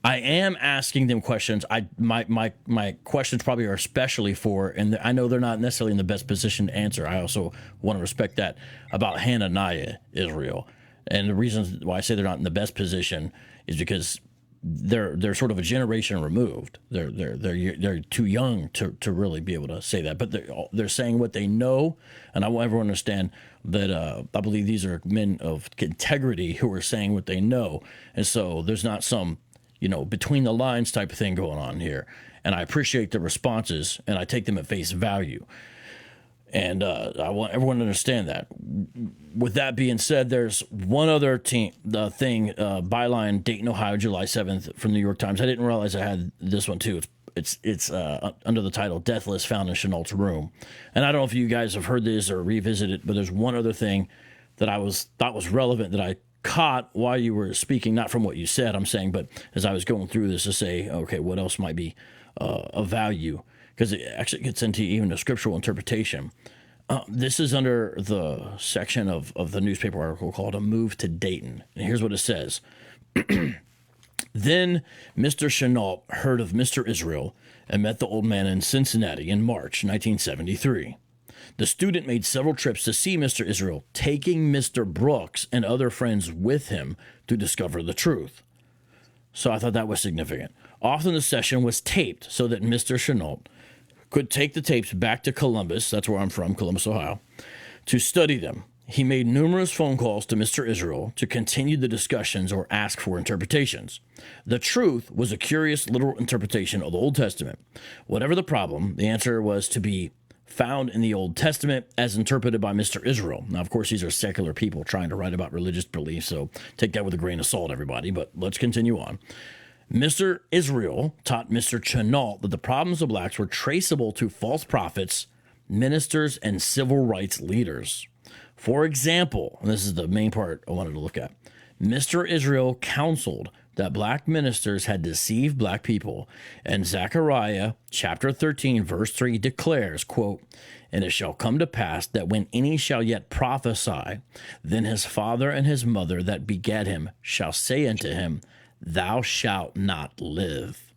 I am asking them questions. My questions probably are especially for, and I know they're not necessarily in the best position to answer. I also want to respect that about Hananiah, Israel. And the reason why I say they're not in the best position is because they're sort of a generation removed. They're too young to really be able to say that. But they're saying what they know, and I want everyone to understand that I believe these are men of integrity who are saying what they know, and so there's not some between the lines type of thing going on here. And I appreciate the responses, and I take them at face value. And I want everyone to understand that. With that being said, there's one other thing, byline, Dayton, Ohio, July 7th from the New York Times. I didn't realize I had this one too. It's under the title "Deathless Found in Chenault's Room." And I don't know if you guys have heard this or revisited it, but there's one other thing that I thought was relevant that I caught while you were speaking, not from what you said, I'm saying, but as I was going through this to say, okay, what else might be of value? Because it actually gets into even a scriptural interpretation. This is under the section of the newspaper article called "A Move to Dayton." And here's what it says. Then Mr. Chenault heard of Mr. Israel and met the old man in Cincinnati in March 1973. The student made several trips to see Mr. Israel, taking Mr. Brooks and other friends with him to discover the truth. So I thought that was significant. Often the session was taped so that Mr. Chenault could take the tapes back to Columbus, that's where I'm from, Columbus, Ohio, to study them. He made numerous phone calls to Mr. Israel to continue the discussions or ask for interpretations. The truth was a curious literal interpretation of the Old Testament. Whatever the problem, the answer was to be found in the Old Testament as interpreted by Mr. Israel. Now, of course, these are secular people trying to write about religious beliefs, so take that with a grain of salt, everybody, but let's continue on. Mr. Israel taught Mr. Chenault that the problems of blacks were traceable to false prophets, ministers, and civil rights leaders. For example, and this is the main part I wanted to look at, Mr. Israel counseled that black ministers had deceived black people, and Zechariah chapter 13 verse 3 declares, quote, "And it shall come to pass that when any shall yet prophesy, then his father and his mother that begat him shall say unto him, Thou shalt not live."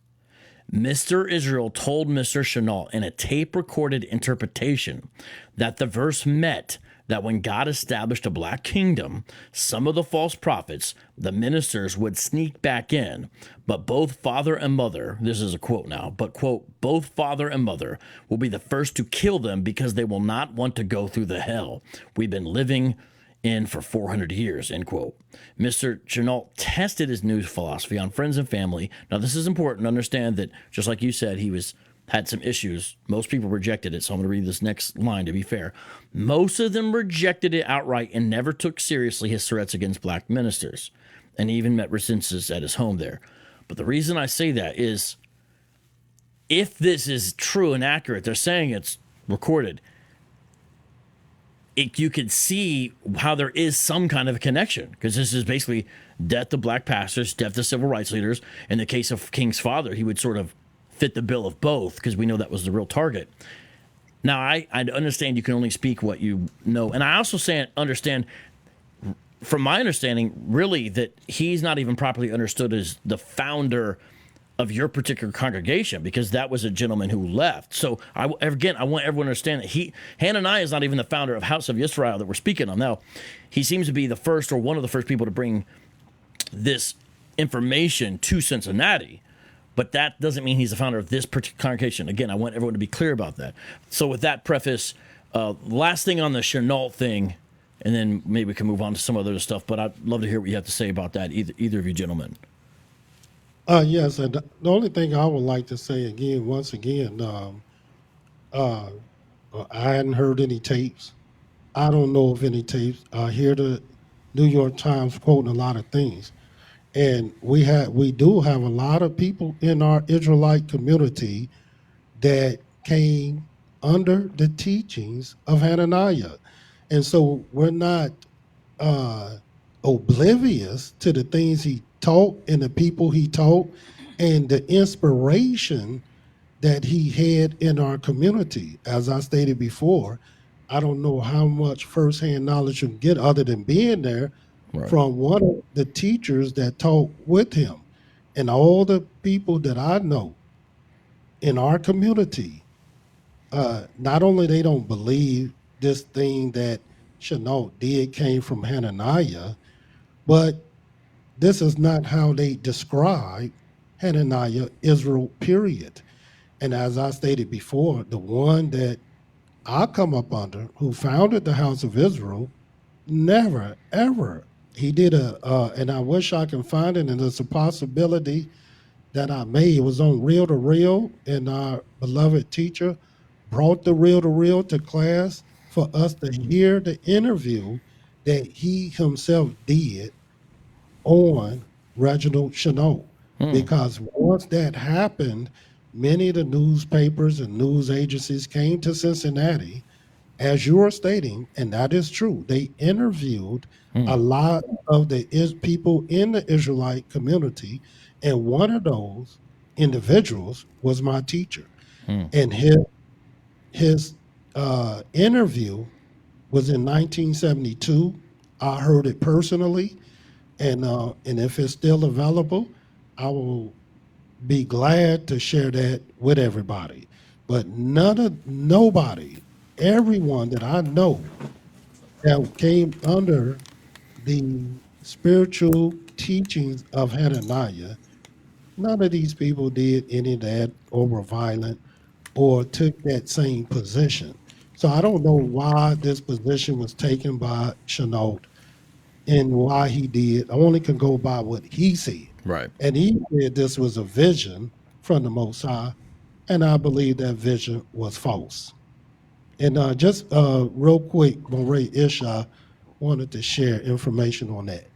Mr. Israel told Mr. Chenault in a tape-recorded interpretation that the verse meant that when God established a black kingdom, some of the false prophets, the ministers, would sneak back in, but both father and mother, this is a quote now, but quote, both father and mother will be the first to kill them because they will not want to go through the hell we've been living in for 400 years, end quote. Mr. Chenault tested his new philosophy on friends and family. Now, this is important to understand that, just like you said, he had some issues. Most people rejected it, so I'm going to read this next line to be fair. Most of them rejected it outright and never took seriously his threats against black ministers, and he even met resistance at his home there. But the reason I say that is, if this is true and accurate, they're saying it's recorded, you could see how there is some kind of a connection, because this is basically death to black pastors, death to civil rights leaders. In the case of King's father, he would sort of fit the bill of both, because we know that was the real target. Now, I understand you can only speak what you know. And I also understand, from my understanding, really, that he's not even properly understood as the founder of your particular congregation, because that was a gentleman who left. So, I want everyone to understand that Hananiah is not even the founder of House of Yisra'el that we're speaking on. Now, he seems to be the first, or one of the first people to bring this information to Cincinnati. But that doesn't mean he's the founder of this particular congregation. Again, I want everyone to be clear about that. So with that preface, last thing on the Chenault thing, and then maybe we can move on to some other stuff. But I'd love to hear what you have to say about that, either of you gentlemen. Yes, and the only thing I would like to say again, once again, I hadn't heard any tapes. I don't know of any tapes. I hear the New York Times quoting a lot of things. And we do have a lot of people in our Israelite community that came under the teachings of Hananiah. And so we're not oblivious to the things he taught and the people he taught and the inspiration that he had in our community. As I stated before, I don't know how much firsthand knowledge you can get other than being there, right, from one of the teachers that taught with him. And all the people that I know in our community, not only they don't believe this thing that Chenault did came from Hananiah, but this is not how they describe Hananiah, Israel, period. And as I stated before, the one that I come up under, who founded the House of Israel, never, ever. He did and I wish I can find it, and it's a possibility that I made. It was on Reel to Reel, and our beloved teacher brought the Reel to Reel to class for us to hear the interview that he himself did on Reginald Chenault. Because once that happened, many of the newspapers and news agencies came to Cincinnati, as you are stating, and that is true. They interviewed a lot of the people in the Israelite community, and one of those individuals was my teacher. And his interview was in 1972. I heard it personally, and if it's still available, I will be glad to share that with everybody. But nobody, everyone that I know that came under the spiritual teachings of Hananiah, none of these people did any of that or were violent or took that same position. So I don't know why this position was taken by Chenault and why he did. I only can go by what he said. Right. And he said this was a vision from the Most High, and I believe that vision was false. And just real quick, Moray IshYAH wanted to share information on that.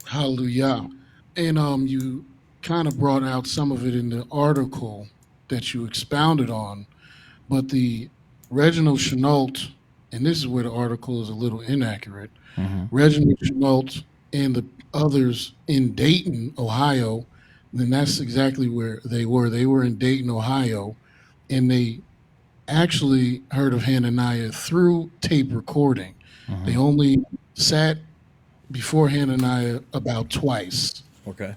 Hallelujah. And you kind of brought out some of it in the article that you expounded on, but the Reginald Chenault, and this is where the article is a little inaccurate, Reginald Chenault and the others in Dayton, Ohio, then that's exactly where they were. They were in Dayton, Ohio, and they actually heard of Hananiah through tape recording. They only sat before Hananiah about twice. Okay.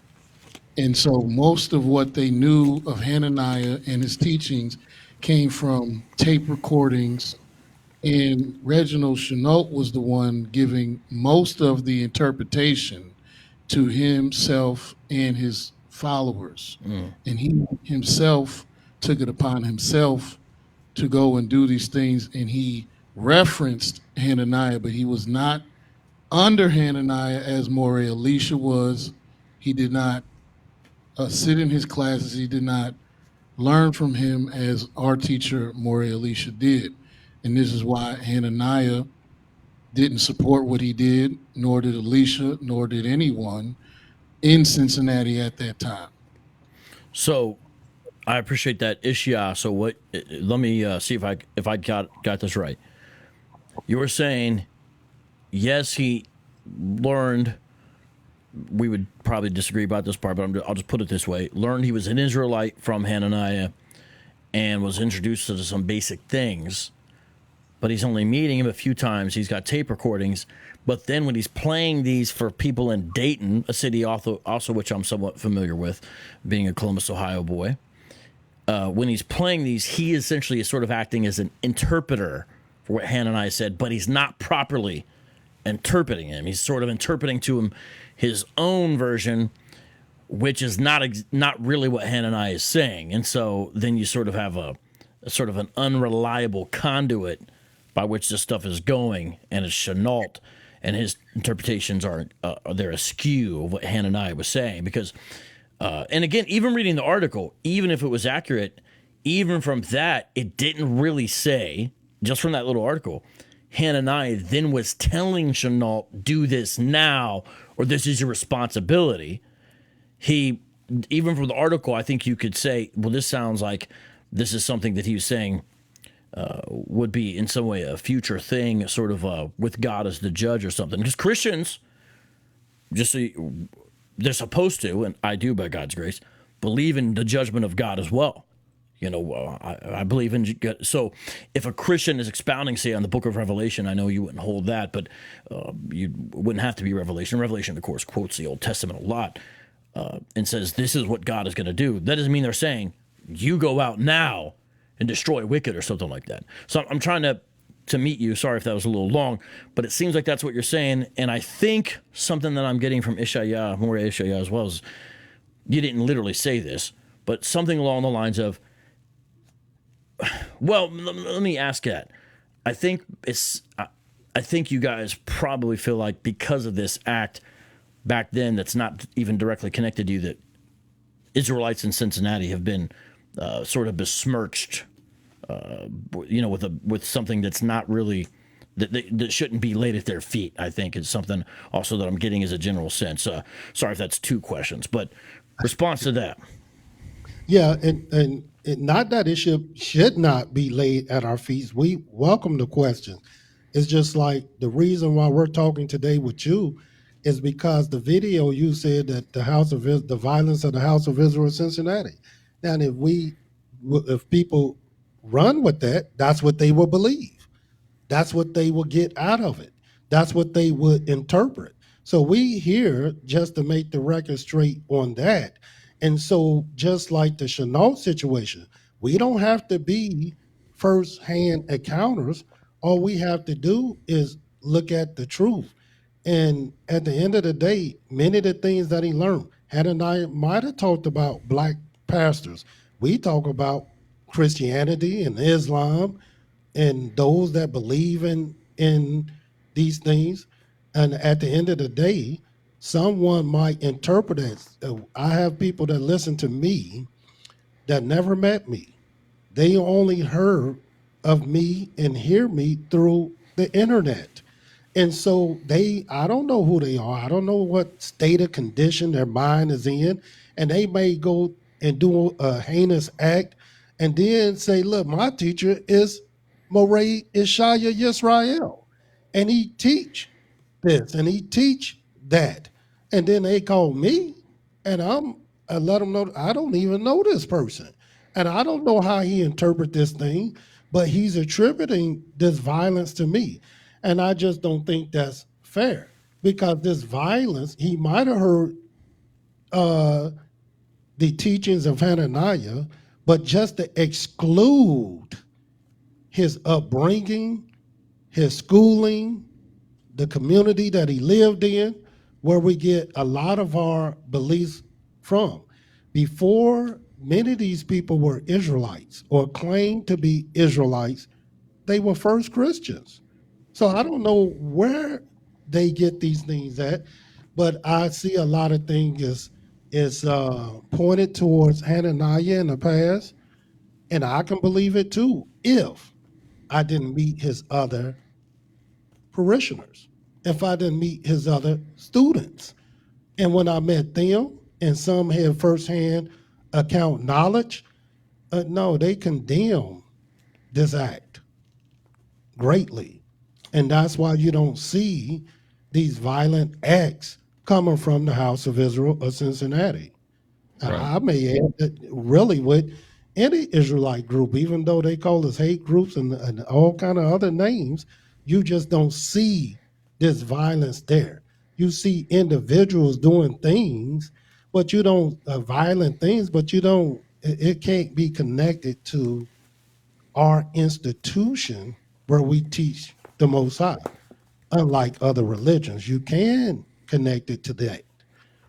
And so most of what they knew of Hananiah and his teachings came from tape recordings, and Reginald Chenault was the one giving most of the interpretation to himself and his followers. And he himself took it upon himself to go and do these things, and he referenced Hananiah, but he was not under Hananiah as Moreh Elisha was. He did not sit in his classes. He did not learn from him as our teacher Moreh Elisha did. And this is why Hananiah didn't support what he did, nor did Elisha, nor did anyone in Cincinnati at that time. So I appreciate that, IshYAH. So what? Let me see if I got this right. You were saying, yes, he learned. We would probably disagree about this part, but I'll just put it this way. Learned he was an Israelite from Hananiah and was introduced to some basic things, but he's only meeting him a few times. He's got tape recordings, but then when he's playing these for people in Dayton, a city also which I'm somewhat familiar with, being a Columbus, Ohio boy, when he's playing these, he essentially is sort of acting as an interpreter for what Hananiah said, but he's not properly interpreting him. He's sort of interpreting to him his own version, which is not really what Hananiah is saying. And so then you sort of have a sort of an unreliable conduit by which this stuff is going, and it's Chenault, and his interpretations are they're askew of what Hananiah was saying. Because, and again, even reading the article, even if it was accurate, even from that, it didn't really say, just from that little article, Hananiah then was telling Chenault, do this now, or this is your responsibility. He, even from the article, I think you could say, well, this sounds like this is something that he was saying would be in some way a future thing, sort of with God as the judge or something. Because Christians, just so they're supposed to, and I do by God's grace, believe in the judgment of God as well. You know, I believe in, so if a Christian is expounding, say, on the book of Revelation, I know you wouldn't hold that, but you wouldn't have to be Revelation. Revelation, of course, quotes the Old Testament a lot and says, this is what God is going to do. That doesn't mean they're saying, you go out now and destroy wicked or something like that. So I'm trying to meet you. Sorry if that was a little long, but it seems like that's what you're saying. And I think something that I'm getting from IshYAH, more IshYAH as well, is you didn't literally say this, but something along the lines of, well, let me ask that. I think you guys probably feel like because of this act back then that's not even directly connected to you, that Israelites in Cincinnati have been sort of besmirched, with something that's not really, that shouldn't be laid at their feet, I think is something also that I'm getting as a general sense. Sorry if that's two questions, but response to that. Yeah, and not that it should not be laid at our feet. We welcome the questions. It's just like the reason why we're talking today with you is because the video you said that the violence of the House of Israel Cincinnati. Now, if people run with that, that's what they will believe. That's what they will get out of it. That's what they would interpret. So we here just to make the record straight on that. And so just like the Chenault situation, we don't have to be first-hand encounters. All we have to do is look at the truth. And at the end of the day, many of the things that he learned, Hananiah might have talked about black pastors. We talk about Christianity and Islam and those that believe in these things. And at the end of the day, someone might interpret it. I have people that listen to me that never met me. They only heard of me and hear me through the internet. And so I don't know who they are. I don't know what state of condition their mind is in. And they may go and do a heinous act and then say, look, my teacher is IshYAH Ben YISRAEL. And he teach this and he teach that. And then they call me and I let them know I don't even know this person. And I don't know how he interpret this thing, but he's attributing this violence to me. And I just don't think that's fair because this violence, he might have heard the teachings of Hananiah, but just to exclude his upbringing, his schooling, the community that he lived in, where we get a lot of our beliefs from. Before many of these people were Israelites or claimed to be Israelites, they were first Christians. So I don't know where they get these things at, but I see a lot of things is pointed towards Hananiah in the past, and I can believe it too if I didn't meet his other parishioners, if I didn't meet his other students. And when I met them, and some had firsthand account knowledge, no, they condemn this act greatly. And that's why you don't see these violent acts coming from the House of Israel of Cincinnati. Right. I may add that really with any Israelite group, even though they call us hate groups and all kind of other names, you just don't see this violence there. You see individuals doing things, but you don't violent things, but you don't. It can't be connected to our institution where we teach the Most High. Unlike other religions, you can connect it to that,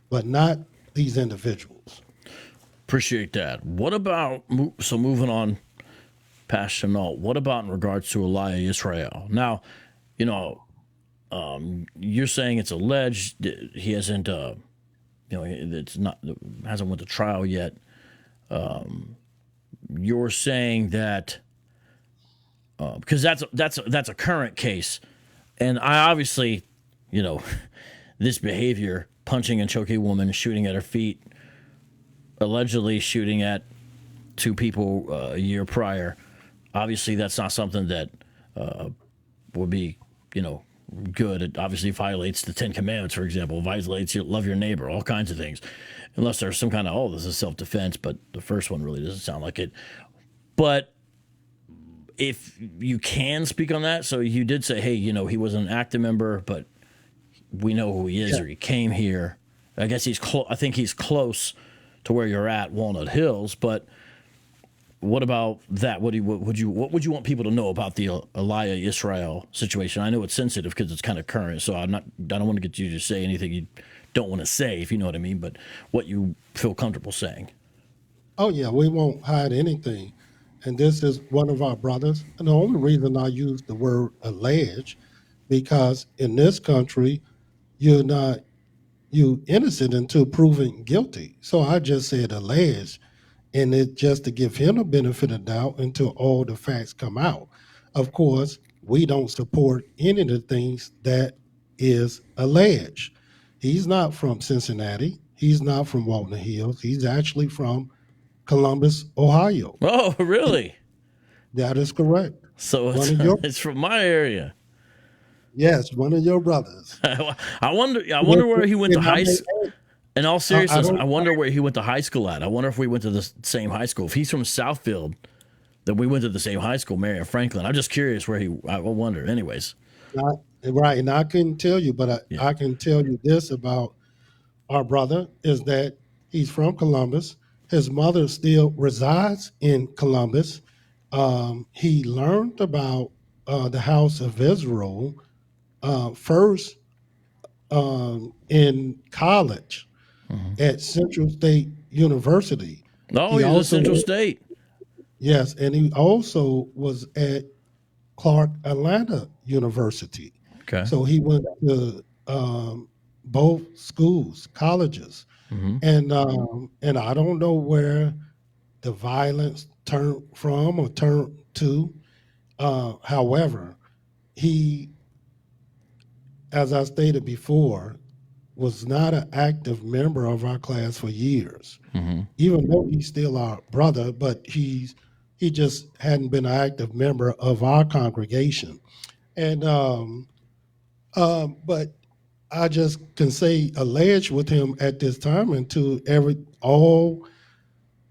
but not these individuals. Appreciate that. What about, so moving on past Chenault, what about in regards to IshYAH Yisrael? Now, you know, you're saying it's alleged he hasn't, it's not, hasn't went to trial yet. You're saying that, because that's a current case. And I obviously, this behavior, punching and choking a woman, shooting at her feet, allegedly shooting at two people a year prior. Obviously, that's not something that would be, good. It obviously violates the 10 Commandments, for example, violates love your neighbor, all kinds of things. Unless there's some kind of, this is self-defense, but the first one really doesn't sound like it. But if you can speak on that, so you did say, hey, he wasn't an active member, but we know who he is, or he came here. I guess I think he's close to where you're at, Walnut Hills. But what about that? What would you want people to know about the IshYAH Yisrael situation? I know it's sensitive because it's kind of current, so I don't want to get you to say anything you don't want to say, if you know what I mean. But what you feel comfortable saying. Oh yeah, we won't hide anything. And this is one of our brothers. And the only reason I use the word allege, because in this country, you innocent until proven guilty. So I just said alleged, and it just to give him a benefit of doubt until all the facts come out. Of course, we don't support any of the things that is alleged. He's not from Cincinnati. He's not from Walnut Hills. He's actually from Columbus, Ohio. Oh, really? That is correct. So it's from my area. Yes, one of your brothers. I wonder where he went to high school. In all seriousness, I wonder where he went to high school at. I wonder if we went to the same high school. If he's from Southfield, then we went to the same high school, Marion Franklin. I'm just curious where I wonder. Anyways. Right, and I couldn't tell you, but I can tell you this about our brother, is that he's from Columbus. His mother still resides in Columbus. He learned about the House of Yisra'el first in college at Central State University. Oh, he was at Central State. Yes, and he also was at Clark Atlanta University. Okay. So he went to both schools, colleges. And I don't know where the violence turned from or turned to. However, he, as I stated before, was not an active member of our class for years. Even though he's still our brother, but he just hadn't been an active member of our congregation. And but I just can say alleged with him at this time until all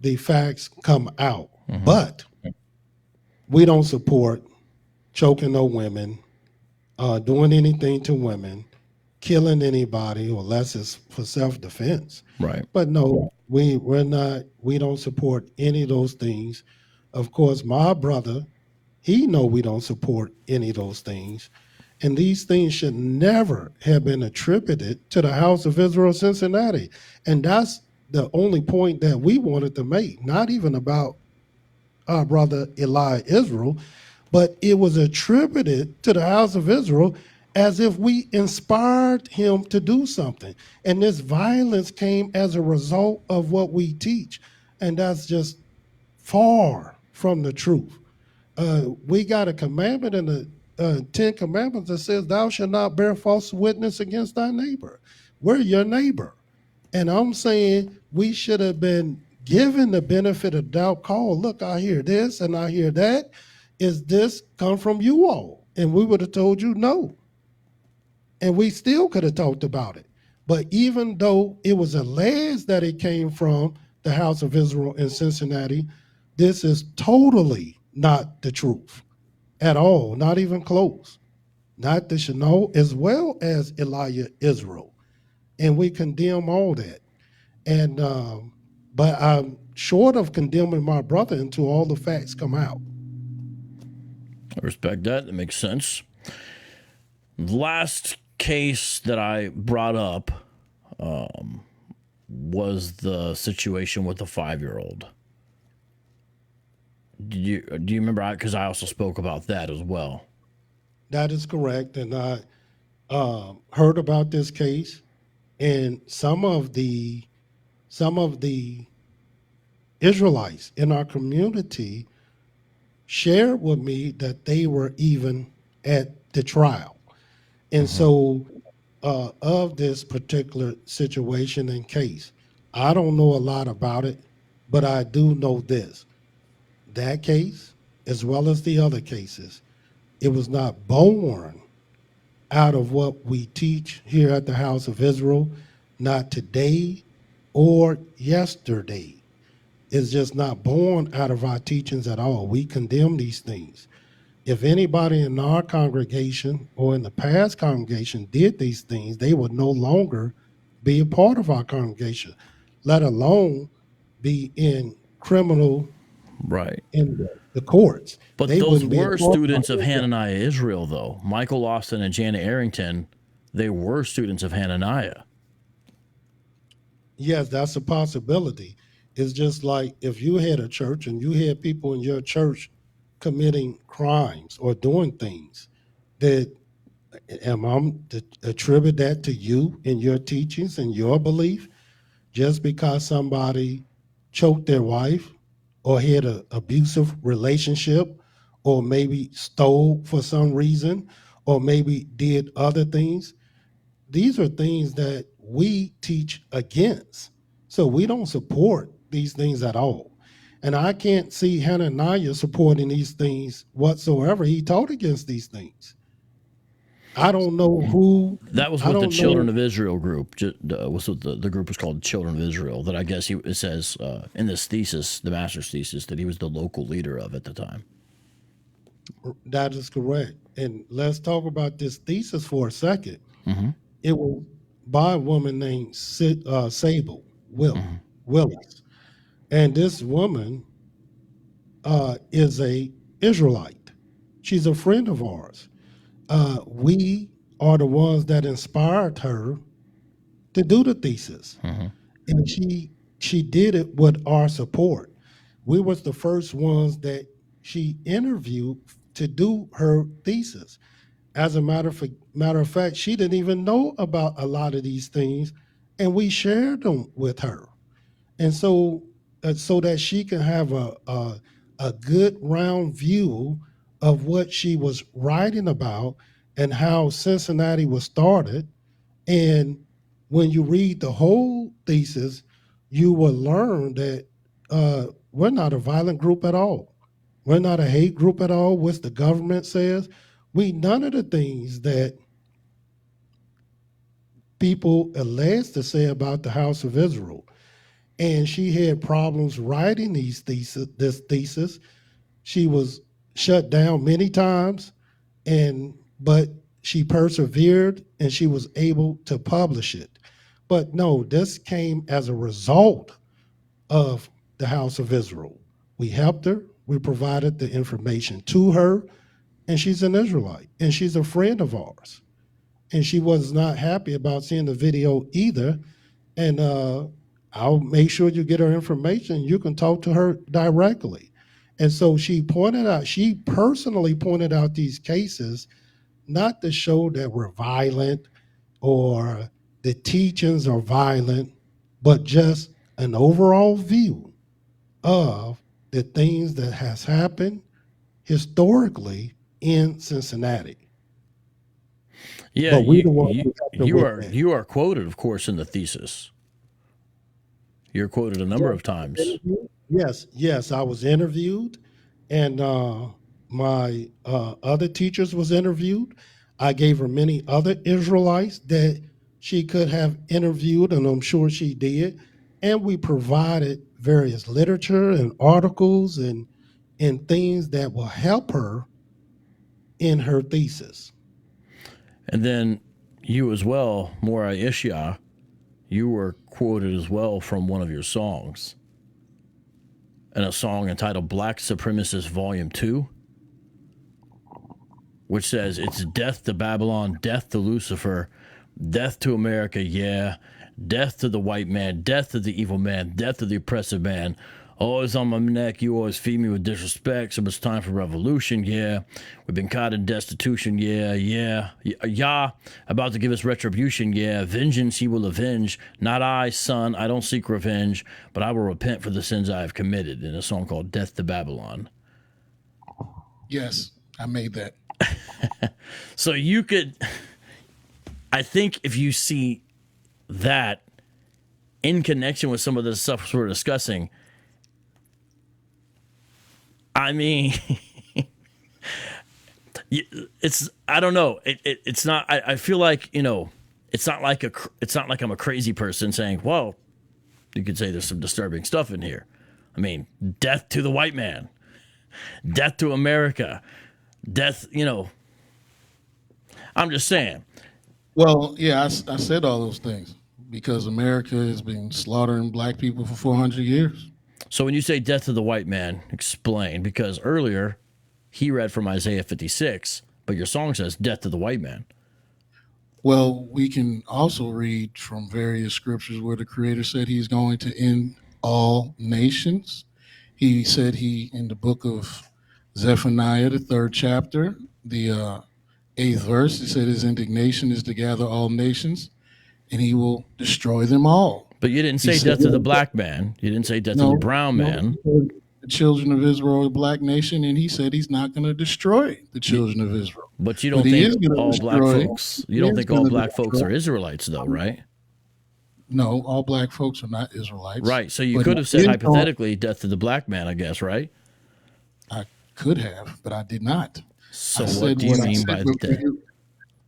the facts come out. But we don't support choking no women, doing anything to women, killing anybody, unless it's for self-defense. Right. But no, we don't support any of those things. Of course, my brother, he know we don't support any of those things. And these things should never have been attributed to the House of Yisra'el Cincinnati. And that's the only point that we wanted to make, not even about our brother IshYAH Israel, but it was attributed to the House of Yisra'el as if we inspired him to do something. And this violence came as a result of what we teach. And that's just far from the truth. We got a commandment in the 10 Commandments that says, thou shalt not bear false witness against thy neighbor. We're your neighbor. And I'm saying we should have been given the benefit of doubt call. Look, I hear this and I hear that. Is this come from you all? and we would have told you no. And we still could have talked about it. But even though it was alleged that it came from the House of Israel in Cincinnati, this is totally not the truth at all, not even close. Not the Shiloh as well as Elijah Israel. And we condemn all that. And but I'm short of condemning my brother until all the facts come out. I respect that. That makes sense. Last case that I brought up was the situation with the 5-year-old. Do you remember? Because I also spoke about that as well. That is correct. And I heard about this case, and some of the Israelites in our community shared with me that they were even at the trial. And so of this particular situation and case, I don't know a lot about it, but I do know this. That case, as well as the other cases, it was not born out of what we teach here at the House of Israel, not today or yesterday. It's just not born out of our teachings at all. We condemn these things. If anybody in our congregation or in the past congregation did these things, they would no longer be a part of our congregation, let alone be in criminal, right, in the courts. But they those wouldn't be were students of Hananiah Israel, though. Michael Austin and Janet Arrington, they were students of Hananiah. Yes, that's a possibility. It's just like if you had a church and you had people in your church committing crimes or doing things, that am I to attribute that to you and your teachings and your belief? Just because somebody choked their wife or had an abusive relationship or maybe stole for some reason or maybe did other things, these are things that we teach against. So we don't support these things at all. And I can't see Hananiah supporting these things whatsoever. He taught against these things. I don't know who. That was with the Children of Israel group. Was what the group was called, Children of Israel. That I guess it says in this thesis, the master's thesis, that he was the local leader of at the time. That is correct. And let's talk about this thesis for a second. It was by a woman named Sable Willis. And this woman is a Israelite. She's a friend of ours. We are the ones that inspired her to do the thesis. And she did it with our support. We was the first ones that she interviewed to do her thesis. As a matter of fact, she didn't even know about a lot of these things, and we shared them with her. And so that she can have a good round view of what she was writing about and how Cincinnati was started. And when you read the whole thesis, you will learn that we're not a violent group at all. We're not a hate group at all, which the government says. We none of the things that people allege to say about the House of Israel. And she had problems writing this thesis. She was shut down many times, but she persevered and she was able to publish it. But no, this came as a result of the House of Israel. We helped her, we provided the information to her, and she's an Israelite, and she's a friend of ours. And she was not happy about seeing the video either. And I'll make sure you get her information. You can talk to her directly. And so she personally pointed out these cases, not to show that we're violent or the teachings are violent, but just an overall view of the things that has happened historically in Cincinnati. Yeah, you are quoted, of course, in the thesis. You're quoted a number of times. Yes, I was interviewed, and my other teachers was interviewed. I gave her many other Israelites that she could have interviewed, and I'm sure she did. And we provided various literature and articles and things that will help her in her thesis. And then you as well, Morai IshYAH, you were quoted as well from one of your songs. In a song entitled Black Supremacist Volume 2, which says, it's death to Babylon, death to Lucifer, death to America, yeah, death to the white man, death to the evil man, death to the oppressive man. Always on my neck, you always feed me with disrespect, so it's time for revolution, yeah. We've been caught in destitution, yeah, yeah. Yah, about to give us retribution, yeah. Vengeance he will avenge. Not I, son, I don't seek revenge, but I will repent for the sins I have committed, in a song called Death to Babylon. Yes, I made that. So you could, I think if you see that in connection with some of the stuff we're discussing, I mean, it's, I don't know. It's not, I feel like, you know, it's not like I'm a crazy person saying, well, you could say there's some disturbing stuff in here. I mean, death to the white man, death to America, death, you know, I'm just saying. Well, yeah, I said all those things because America has been slaughtering black people for 400 years. So when you say death to the white man, explain, because earlier he read from Isaiah 56, but your song says death to the white man. Well, we can also read from various scriptures where the Creator said he's going to end all nations. He said in the book of Zephaniah, the 3rd chapter, the 8th verse, he said his indignation is to gather all nations and he will destroy them all. But you didn't say death to the black man. You didn't say death to the brown man. The children of Israel are a black nation, and he said he's not going to destroy the children of Israel. But you don't think all black folks, you don't think all black folks are Israelites, though, right? No, all black folks are not Israelites. Right. So you could have said hypothetically death to the black man, I guess, right? I could have, but I did not. So what do you mean by that?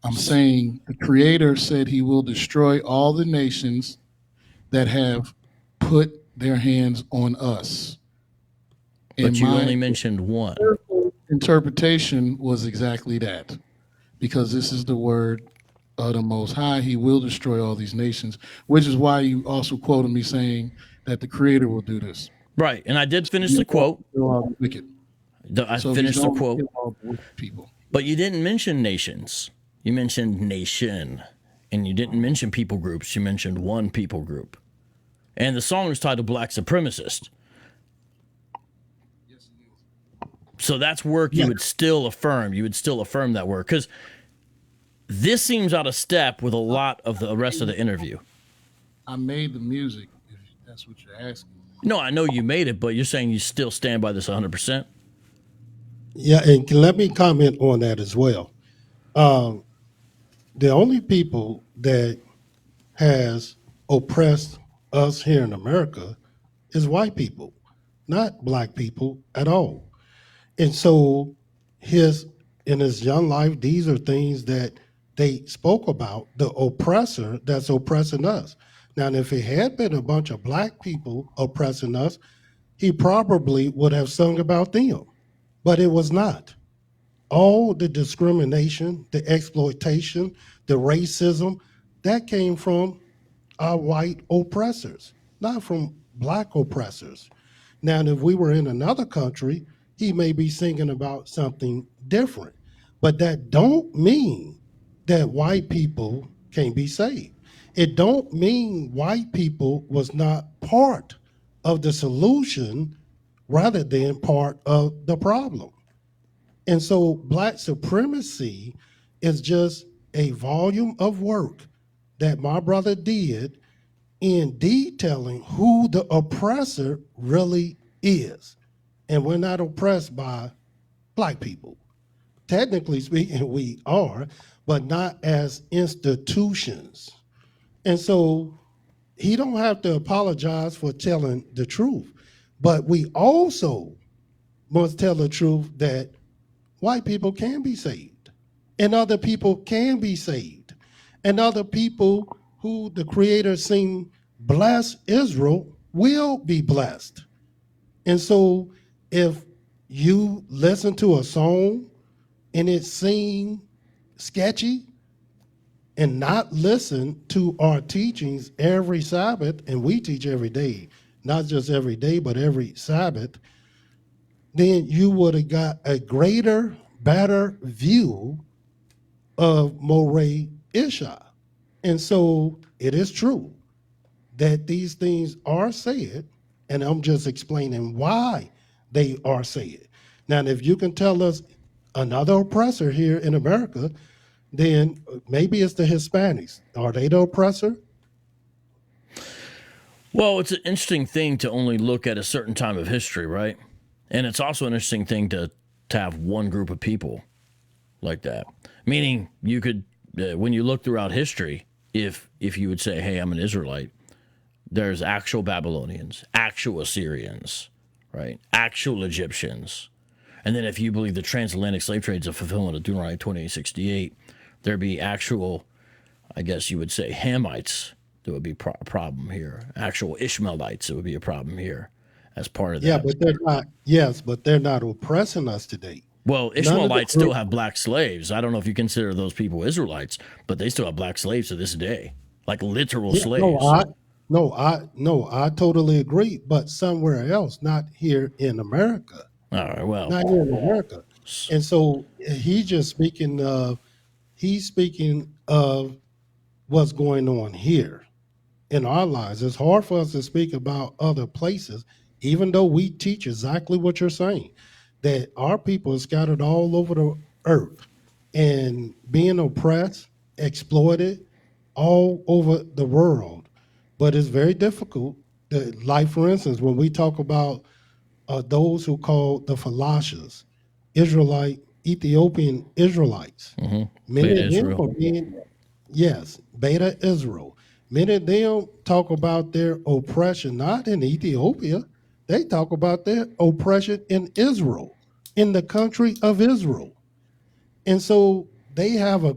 I'm saying the Creator said he will destroy all the nations that have put their hands on us. But you only mentioned one. Interpretation was exactly that, because this is the word of the Most High. He will destroy all these nations, which is why you also quoted me saying that the Creator will do this. Right, and I did finish the quote. Wicked. I finished the quote. People. But you didn't mention nations. You mentioned nation. And you didn't mention people groups. You mentioned one people group. And the song is titled Black Supremacist. So that's work you would still affirm. You would still affirm that work. Because this seems out of step with a lot of the rest of the interview. I made the music, if that's what you're asking. No, I know you made it, but you're saying you still stand by this 100%? Yeah, and let me comment on that as well. The only people that has oppressed us here in America is white people, not black people at all. And so in his young life, these are things that they spoke about, the oppressor that's oppressing us. Now, if it had been a bunch of black people oppressing us, he probably would have sung about them, but it was not. All the discrimination, the exploitation, the racism, that came from our white oppressors, not from black oppressors. Now, if we were in another country, he may be singing about something different, but that don't mean that white people can't be saved. It don't mean white people was not part of the solution rather than part of the problem. And so black supremacy is just a volume of work that my brother did in detailing who the oppressor really is. And we're not oppressed by black people. Technically speaking, we are, but not as institutions. And so he don't have to apologize for telling the truth. But we also must tell the truth that white people can be saved, and other people can be saved, and other people who the Creator seen bless Israel will be blessed. And so if you listen to a song and it seems sketchy, and not listen to our teachings every Sabbath, and we teach every day, not just every day, but every Sabbath, then you would have got a greater, better view of Moreh IshYAH. And so it is true that these things are said, and I'm just explaining why they are said. Now, if you can tell us another oppressor here in America, then maybe it's the Hispanics. Are they the oppressor? Well, it's an interesting thing to only look at a certain time of history, right? And it's also an interesting thing to have one group of people like that. Meaning you could, when you look throughout history, if you would say, hey, I'm an Israelite, there's actual Babylonians, actual Assyrians, right? Actual Egyptians. And then if you believe the transatlantic slave trade is a fulfillment of Deuteronomy 28:68, there'd be actual, I guess you would say, Hamites. There would be a problem here. Actual Ishmaelites, it would be a problem here as part of that. Yeah, but they're not. Yes, but they're not oppressing us today. Well, Ishmaelites still have black slaves. I don't know if you consider those people Israelites, but they still have black slaves to this day, like literal slaves. I totally agree. But somewhere else, not here in America. All right, well, not here in America. And so he's speaking of what's going on here in our lives. It's hard for us to speak about other places, even though we teach exactly what you're saying, that our people are scattered all over the earth and being oppressed, exploited all over the world. But it's very difficult. Like, for instance, when we talk about those who call the Falashas, Israelite, Ethiopian Israelites. Mm-hmm. Many of them are being, yes, Beta Israel. Many of them talk about their oppression, not in Ethiopia. They talk about their oppression in Israel, in the country of Israel. And so they have a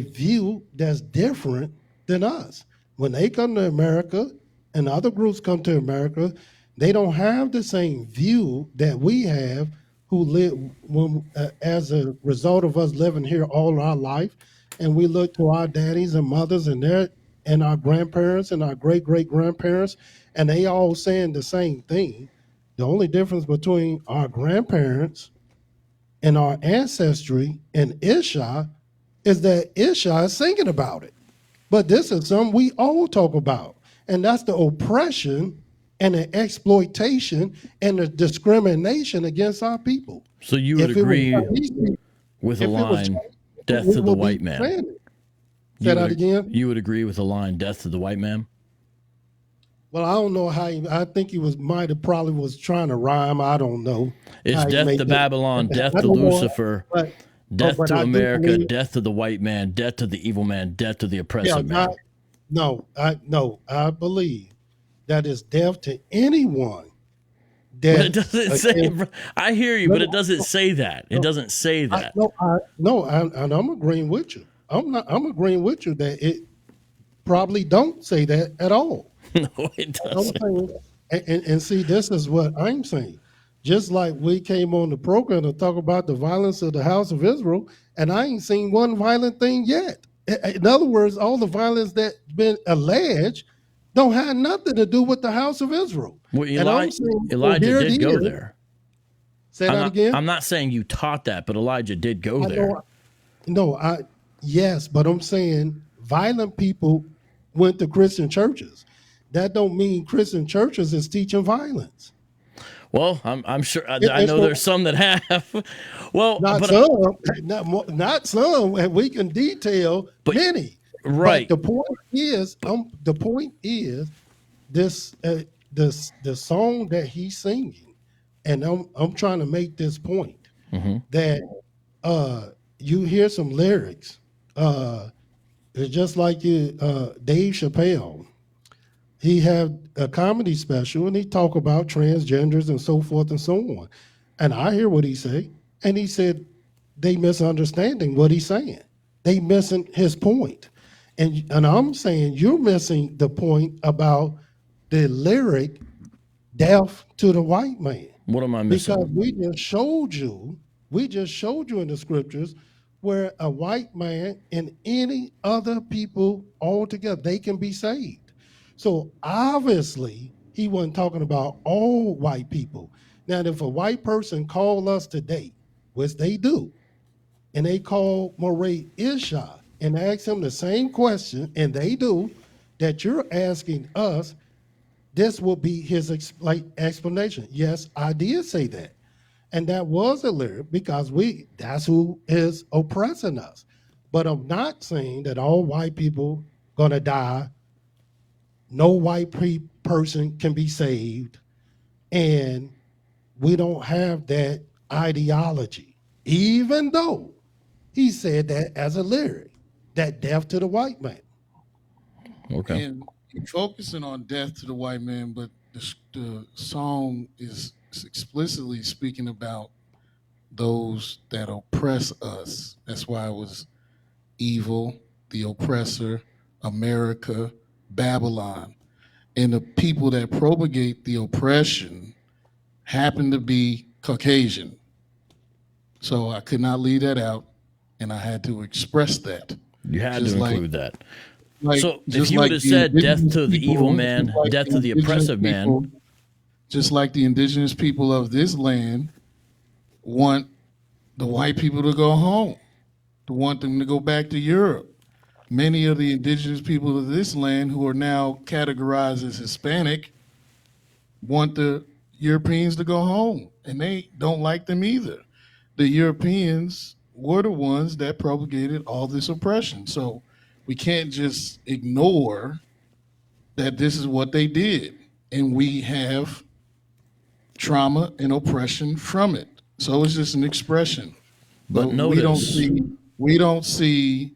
view that's different than us. When they come to America and other groups come to America, they don't have the same view that we have who live as a result of us living here all our life. And we look to our daddies and mothers and our grandparents and our great-great-grandparents, and they all saying the same thing. The only difference between our grandparents and our ancestry and IshYAH is that IshYAH is singing about it. But this is something we all talk about, and that's the oppression and the exploitation and the discrimination against our people. So you would agree with the line, death to the white man? Say that again? You would agree with the line, death to the white man? Well, I don't know how I think he probably was trying to rhyme. I don't know. It's death to Babylon, death to Lucifer, death to America, death to the white man, death to the evil man, death to the oppressive man. I believe that is death to anyone. But it doesn't say. I hear you, but it doesn't say that. It doesn't say that. And I'm agreeing with you. I'm agreeing with you that it probably don't say that at all. No, it doesn't. And see, this is what I'm saying. Just like we came on the program to talk about the violence of the House of Yisra'el, and I ain't seen one violent thing yet. In other words, all the violence that's been alleged don't have nothing to do with the House of Yisra'el. Well, Elijah did go there. Say that again? I'm not saying you taught that, but Elijah did go there. Yes, but I'm saying violent people went to Christian churches. That don't mean Christian churches is teaching violence. Well, I'm sure. I know there's some that have. Well, not some. And we can detail many. Right. But the point is, this the song that he's singing, and I'm trying to make this point that you hear some lyrics. It's just like Dave Chappelle. He had a comedy special and he talk about transgenders and so forth and so on. And I hear what he say. And he said they misunderstanding what he's saying. They missing his point. And I'm saying you're missing the point about the lyric death to the white man. What am I missing? Because we just showed you in the scriptures where a white man and any other people altogether, they can be saved. So obviously he wasn't talking about all white people. Now, if a white person called us today, which they do, and they call Moray IshYAH and ask him the same question, and they do, that you're asking us, this will be his explanation. Yes, I did say that. And that was a lyric because that's who is oppressing us. But I'm not saying that all white people gonna die. No white person can be saved. And we don't have that ideology, even though he said that as a lyric, that death to the white man. Okay. And you're focusing on death to the white man, but the song is explicitly speaking about those that oppress us. That's why it was evil, the oppressor, America, Babylon. And the people that propagate the oppression happen to be Caucasian. So I could not leave that out, and I had to express that. You had to include that. Like, so if you would have said death to the evil man, death to the oppressive man. Just like the indigenous people of this land want the white people to go home, to want them to go back to Europe. Many of the indigenous people of this land who are now categorized as Hispanic want the Europeans to go home, and they don't like them either. The Europeans were the ones that propagated all this oppression. So we can't just ignore that this is what they did. And we have trauma and oppression from it. So it's just an expression. But notice, we don't see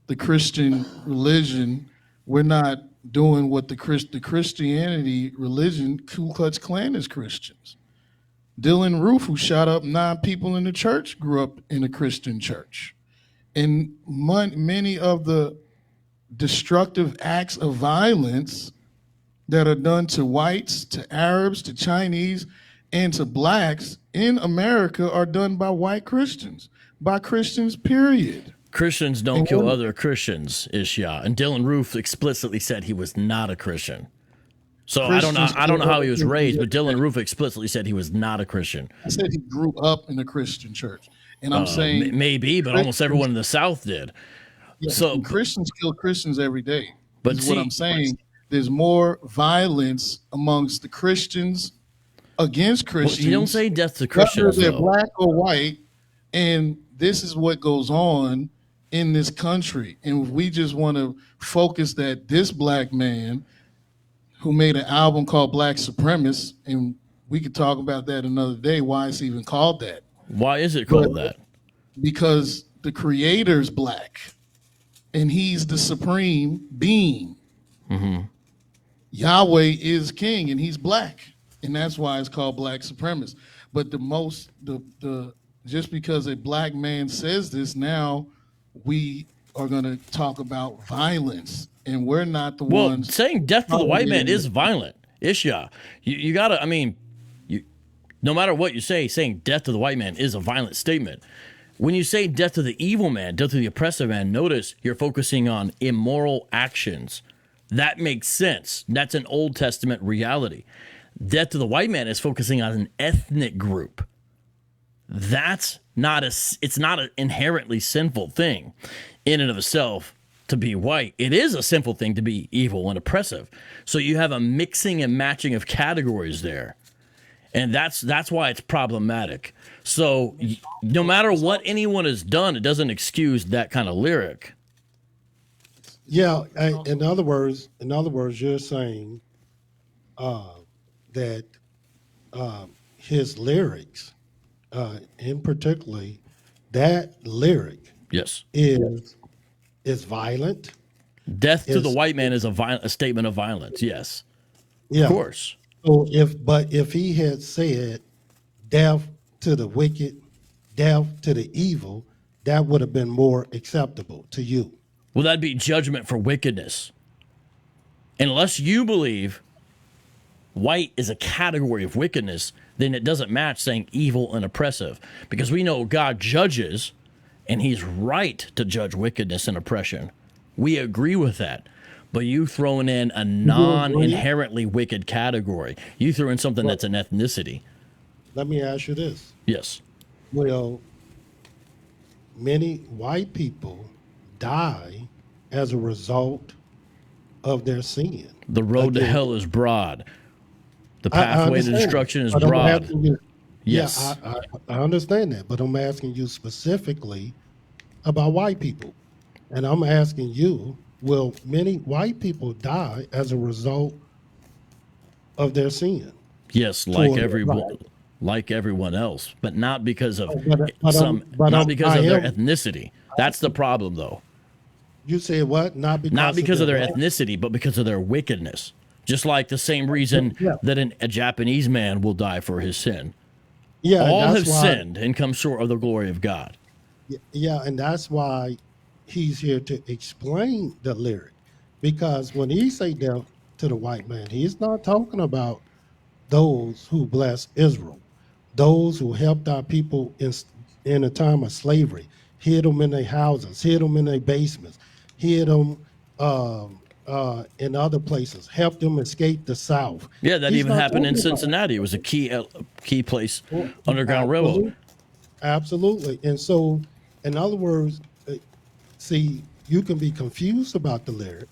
the Christian religion. We're not doing what the Christianity religion, Ku Klux Klan is Christians. Dylan Roof, who shot up 9 people in the church, grew up in a Christian church. And many of the destructive acts of violence that are done to whites, to Arabs, to Chinese, and to blacks in America are done by white Christians, by Christians, period. Christians don't kill other Christians, IshYAH. And Dylan Roof explicitly said he was not a Christian. So I don't know how he was raised, but Dylan Roof explicitly said he was not a Christian. I said he grew up in a Christian church. And I'm saying maybe, but almost everyone in the South did. Yeah, so Christians kill Christians every day. But what I'm saying, there's more violence amongst the Christians against Christians. Well, you don't say death to Christians, whether they're though. black or white, and this is what goes on in this country. And we just want to focus that this black man who made an album called Black Supremacist, and we could talk about that another day, why it's even called that. Why is it called that? Because the creator's black, and he's the supreme being. Mm-hmm. Yahweh is king, and he's black, and that's why it's called Black Supremacist. But just because a black man says this, now we are going to talk about violence, and we're not the ones. Well, saying death to the white man is violent. IshYAH, you got to, I mean, no matter what you say, saying death to the white man is a violent statement. When you say death to the evil man, death to the oppressive man, notice you're focusing on immoral actions. That makes sense. That's an Old Testament reality. Death to the white man is focusing on an ethnic group. It's not an inherently sinful thing in and of itself to be white. It is a sinful thing to be evil and oppressive. So you have a mixing and matching of categories there. And that's why it's problematic. So no matter what anyone has done, it doesn't excuse that kind of lyric. Yeah, in other words, you're saying that his lyrics, in particularly, that lyric, yes, is violent. Death to the white man is a statement of violence. Yes, yeah, of course. So if he had said death to the wicked, death to the evil, that would have been more acceptable to you. Well, that'd be judgment for wickedness. Unless you believe white is a category of wickedness, then it doesn't match saying evil and oppressive. Because we know God judges, and he's right to judge wickedness and oppression. We agree with that. But you throwing in a non-inherently wicked category. You threw in something that's an ethnicity. Let me ask you this. Yes. Well, many white people die as a result of their sin. The road to hell is broad. The pathway to destruction is broad. Yes. Yeah, I understand that, but I'm asking you specifically about white people. And I'm asking you, will many white people die as a result of their sin? Yes, like everyone else, but not because of their ethnicity. That's the problem, though. You said what? Not because of their ethnicity, but because of their wickedness. Just like the same reason that a Japanese man will die for his sin. Yeah, all have sinned and come short of the glory of God. Yeah, and that's why he's here to explain the lyric. Because when he say death to the white man, he's not talking about those who bless Israel, those who helped our people in a time of slavery, hid them in their houses, hid them in their basements, hid them in other places, helped them escape the South. Yeah, that even happened in Cincinnati. It was a key place, Underground Railroad. Absolutely. And so, in other words, see, you can be confused about the lyric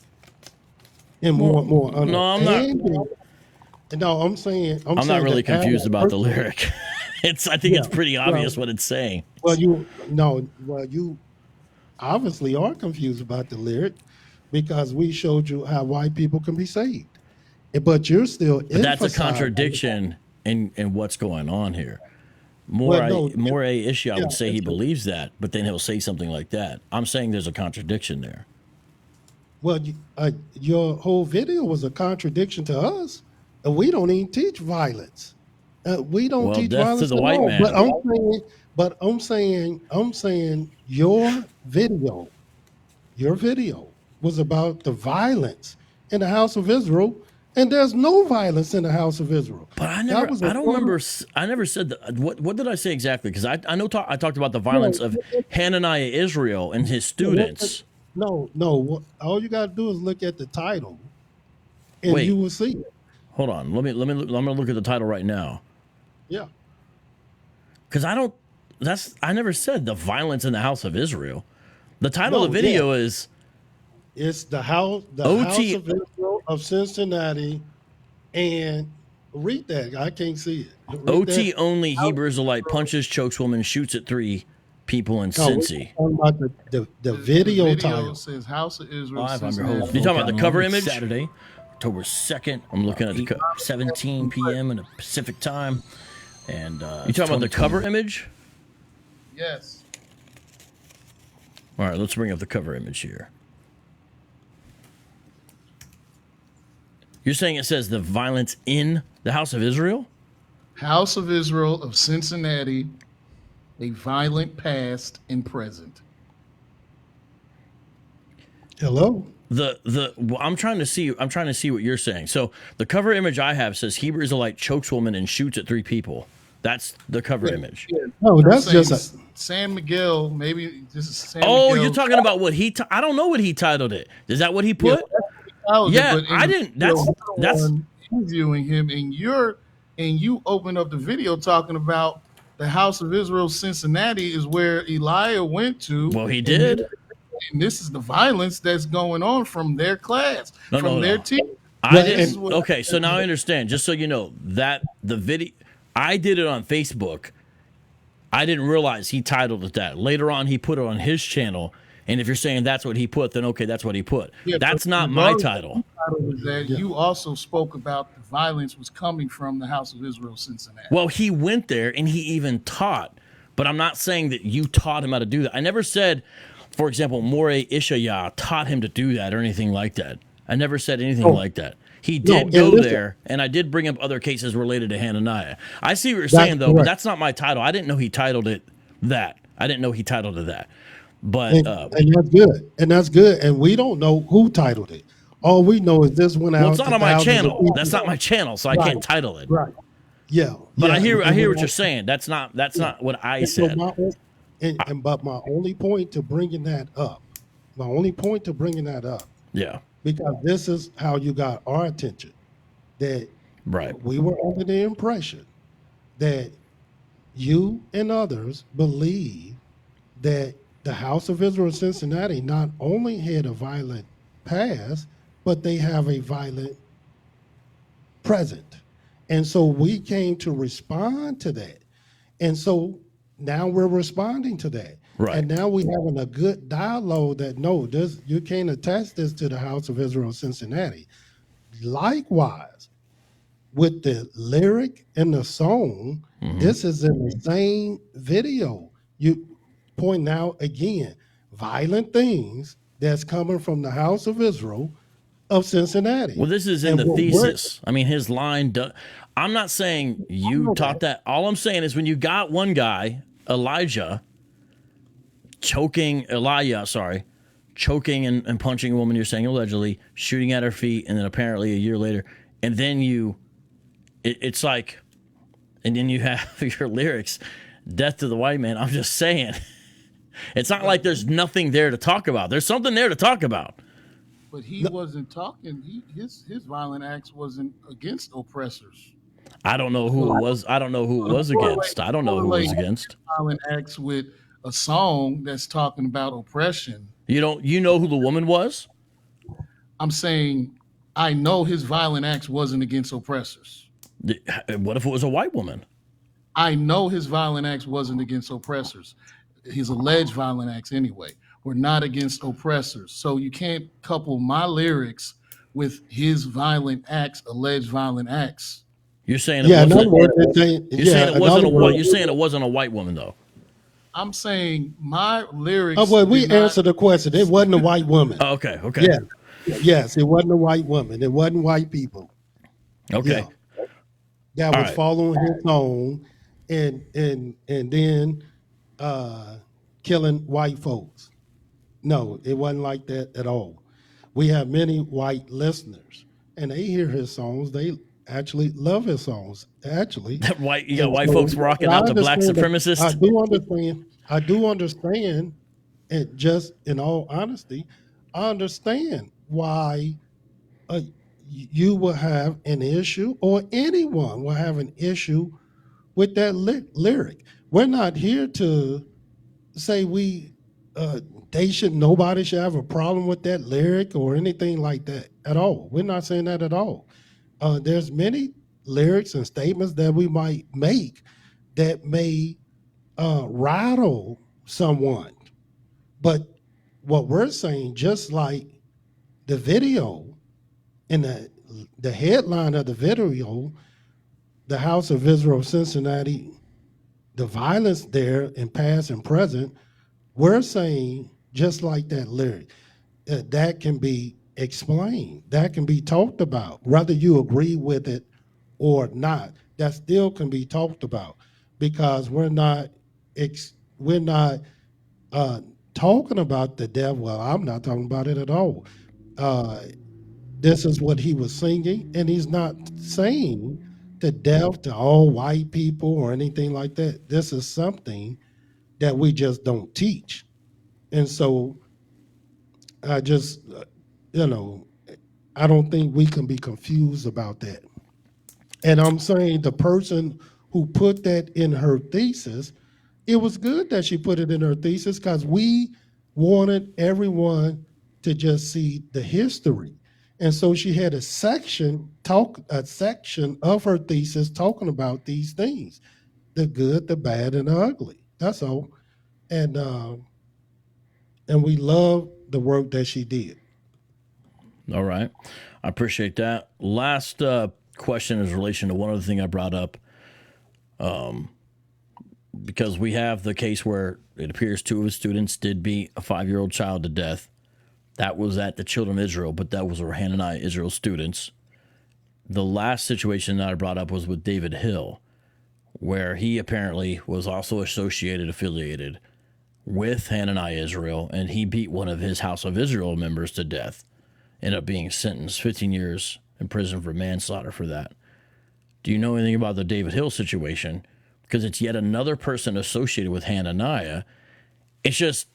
and more understanding. No, I'm not. No, I'm saying I'm not really confused about the lyric. I think it's pretty obvious what it's saying. Well, you obviously are confused about the lyric because we showed you how white people can be saved. But you're still But that's a contradiction in what's going on here. IshYAH would say he believes that, but then he'll say something like that. I'm saying there's a contradiction there. Well, your whole video was a contradiction to us. We don't even teach violence. We don't teach violence to the white man. But I'm saying your video was about the violence in the House of Israel, and there's no violence in the House of Israel. But I never said that. What did I say exactly? Because I talked about the violence of Hananiah Israel and his students. No. All you got to do is look at the title, and you will see it. Hold on. Let me look at the title right now. Yeah. Because I never said the violence in the House of Israel. The title of the video is it's the House of Israel of Cincinnati, and read that. I can't see it. OT only Hebrew Israelite punches, chokes woman, shoots at 3 people in Cincy. About the video title says House of Israel. You talking about the cover image? Saturday, October 2nd. I'm looking at the 17 p.m. in the Pacific time. And you talking about the cover image? Yes. All right, let's bring up the cover image here. You're saying it says the violence in the House of Israel? House of Israel of Cincinnati, a violent past and present. Hello. I'm trying to see what you're saying. So the cover image I have says Hebrew Israelite chokes woman and shoots at 3 people. That's the cover image. Yeah. No, that's just San Miguel. Maybe this is San Oh, Miguel. you're talking about what he I don't know what he titled it. Is that what he put? Yeah, I didn't. That's interviewing him, and you opened up the video talking about the House of Israel, Cincinnati, is where Elijah went to. Well, he did. And this is the violence that's going on from their class, their team. Okay, so now I understand. Just so you know, that the video, I did it on Facebook. I didn't realize he titled it that. Later on, he put it on his channel. And if you're saying that's what he put, then okay, that's what he put. Yeah, that's not my title. Was that you also spoke about the violence was coming from the House of Israel, Cincinnati. Well, he went there and he even taught, but I'm not saying that you taught him how to do that. I never said, for example, IshYAH taught him to do that or anything like that. I never said anything Oh, like that. He no, did and go listen, there, and I did bring up other cases related to Hananiah. I see what you're that's saying, though, but correct. that's not my title. I didn't know he titled it that. I didn't know he titled it that. But, And that's good. And that's good. And we don't know who titled it. All we know is this went well, it's out not to on my thousands of channel. That's people. not my channel, so I Right, can't title it. right. Yeah, But yeah. I hear It what went you're out. saying. That's not Yeah. what I And so said. but my only point to bringing that up, Yeah, because this is how you got our attention, that right. we were under the impression that you and others believe that the House of Israel of Cincinnati not only had a violent past, but they have a violent present. And so we came to respond to that. And so now we're responding to that. Right. And now we're having a good dialogue that no, this you can't attach this to the House of Israel of Cincinnati. Likewise, with the lyric and the song, this is in the same video. You point out again violent things that's coming from the House of Israel of Cincinnati. Well, this is in And the what thesis. I mean, his line. I'm not saying you know taught that. All I'm saying is when you got one guy, Elijah, choking and punching a woman, you're saying allegedly, shooting at her feet, and then apparently a year later, and then it's like, and then you have your lyrics, death to the white man. I'm just saying, it's not like there's nothing there to talk about. There's something there to talk about. But he wasn't talking. His violent acts wasn't against oppressors. I don't know who it was. I don't know who it was against. I don't know who it was against. Violent acts with a song that's talking about oppression. You know who the woman was? I'm saying I know his violent acts wasn't against oppressors. What if it was a white woman? I know his violent acts wasn't against oppressors. His alleged violent acts anyway were not against oppressors. So you can't couple my lyrics with his violent acts, alleged violent acts. You're saying in other words, you're saying it wasn't a white woman though. I'm saying my lyrics. Oh, well, we answered the question. It wasn't a white woman. Oh, okay. Yeah. Yes, it wasn't a white woman. It wasn't white people. Okay. Yeah. That was following his song and then killing white folks. No, it wasn't like that at all. We have many white listeners, and they hear his songs. They actually love his songs. Actually, you got white folks rocking out to black supremacists. I do understand, and just in all honesty, I understand why you will have an issue, or anyone will have an issue with that lyric. We're not here to say nobody should have a problem with that lyric or anything like that at all. We're not saying that at all. There's many lyrics and statements that we might make that may rattle someone. But what we're saying, just like the video and the headline of the video, the House of Israel of Cincinnati, the violence there in past and present, we're saying just like that lyric, that can be explained, that can be talked about, whether you agree with it or not. That still can be talked about, because we're not talking about the devil. Well, I'm not talking about it at all. This is what he was singing, and he's not saying the death to all white people or anything like that. This is something that we just don't teach. And so I just, I don't think we can be confused about that. And I'm saying the person who put that in her thesis, it was good that she put it in her thesis, because we wanted everyone to just see the history. And so she had a section of her thesis talking about these things, the good, the bad, and the ugly. That's all. And we love the work that she did. All right. I appreciate that. Last question is in relation to one other thing I brought up. Because we have the case where it appears two of his students did beat a 5-year-old child to death. That was at the Children of Israel, but that was where Hananiah, Israel's students. The last situation that I brought up was with David Hill, where he apparently was also affiliated with Hananiah Israel, and he beat one of his House of Yisra'el members to death. Ended up being sentenced 15 years in prison for manslaughter for that. Do you know anything about the David Hill situation? Because it's yet another person associated with Hananiah. It's just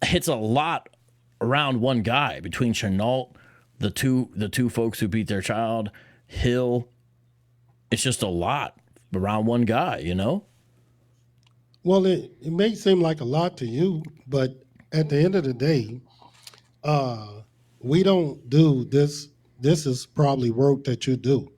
hits a lot around one guy, between Chenault, the two folks who beat their child, Hill. It's just a lot around one guy, you know? Well, it may seem like a lot to you, but at the end of the day, we don't do this. This is probably work that you do.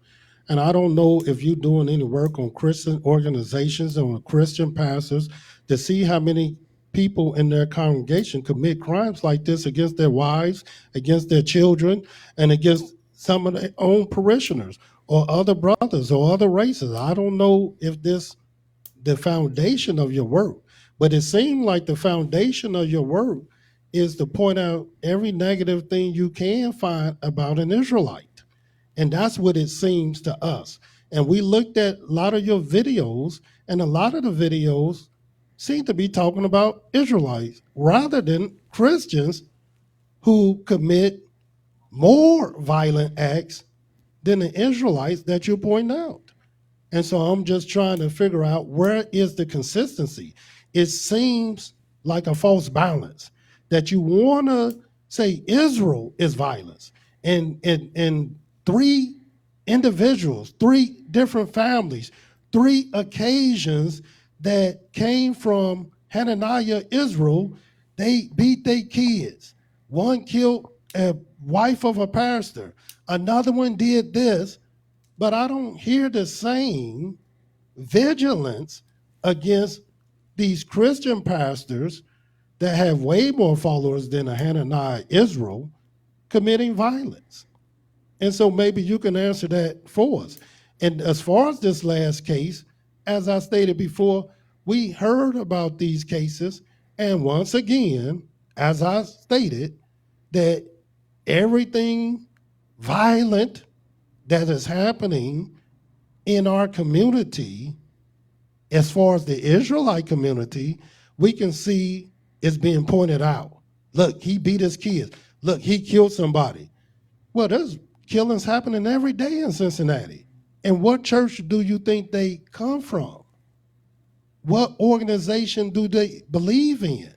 And I don't know if you're doing any work on Christian organizations or Christian pastors to see how many people in their congregation commit crimes like this against their wives, against their children, and against some of their own parishioners or other brothers or other races. I don't know if this the foundation of your work, but it seemed like the foundation of your work is to point out every negative thing you can find about an Israelite. And that's what it seems to us. And we looked at a lot of your videos, and a lot of the videos seem to be talking about Israelites rather than Christians who commit more violent acts than the Israelites that you're pointing out. And so I'm just trying to figure out, where is the consistency? It seems like a false balance that you want to say Israel is violence, and three individuals, three different families, three occasions that came from Hananiah, Israel, they beat their kids. One killed a wife of a pastor. Another one did this. But I don't hear the same vigilance against these Christian pastors that have way more followers than a Hananiah Israel committing violence. And so maybe you can answer that for us. And as far as this last case, as I stated before, we heard about these cases. And once again, as I stated, that everything violent that is happening in our community, as far as the Israelite community, we can see it's being pointed out. Look, he beat his kids. Look, he killed somebody. Well, there's killings happening every day in Cincinnati. And what church do you think they come from? What organization do they believe in?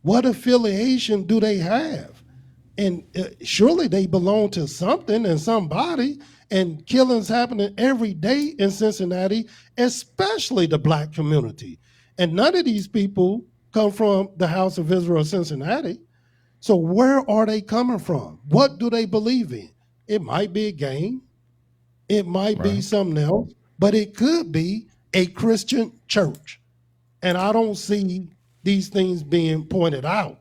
What affiliation do they have? And surely they belong to something and somebody, and killings happening every day in Cincinnati, especially the Black community. And none of these people come from the House of Yisra'el of Cincinnati. So where are they coming from? What do they believe in? It might be a gang. It might be something else, but it could be a Christian church. And I don't see these things being pointed out.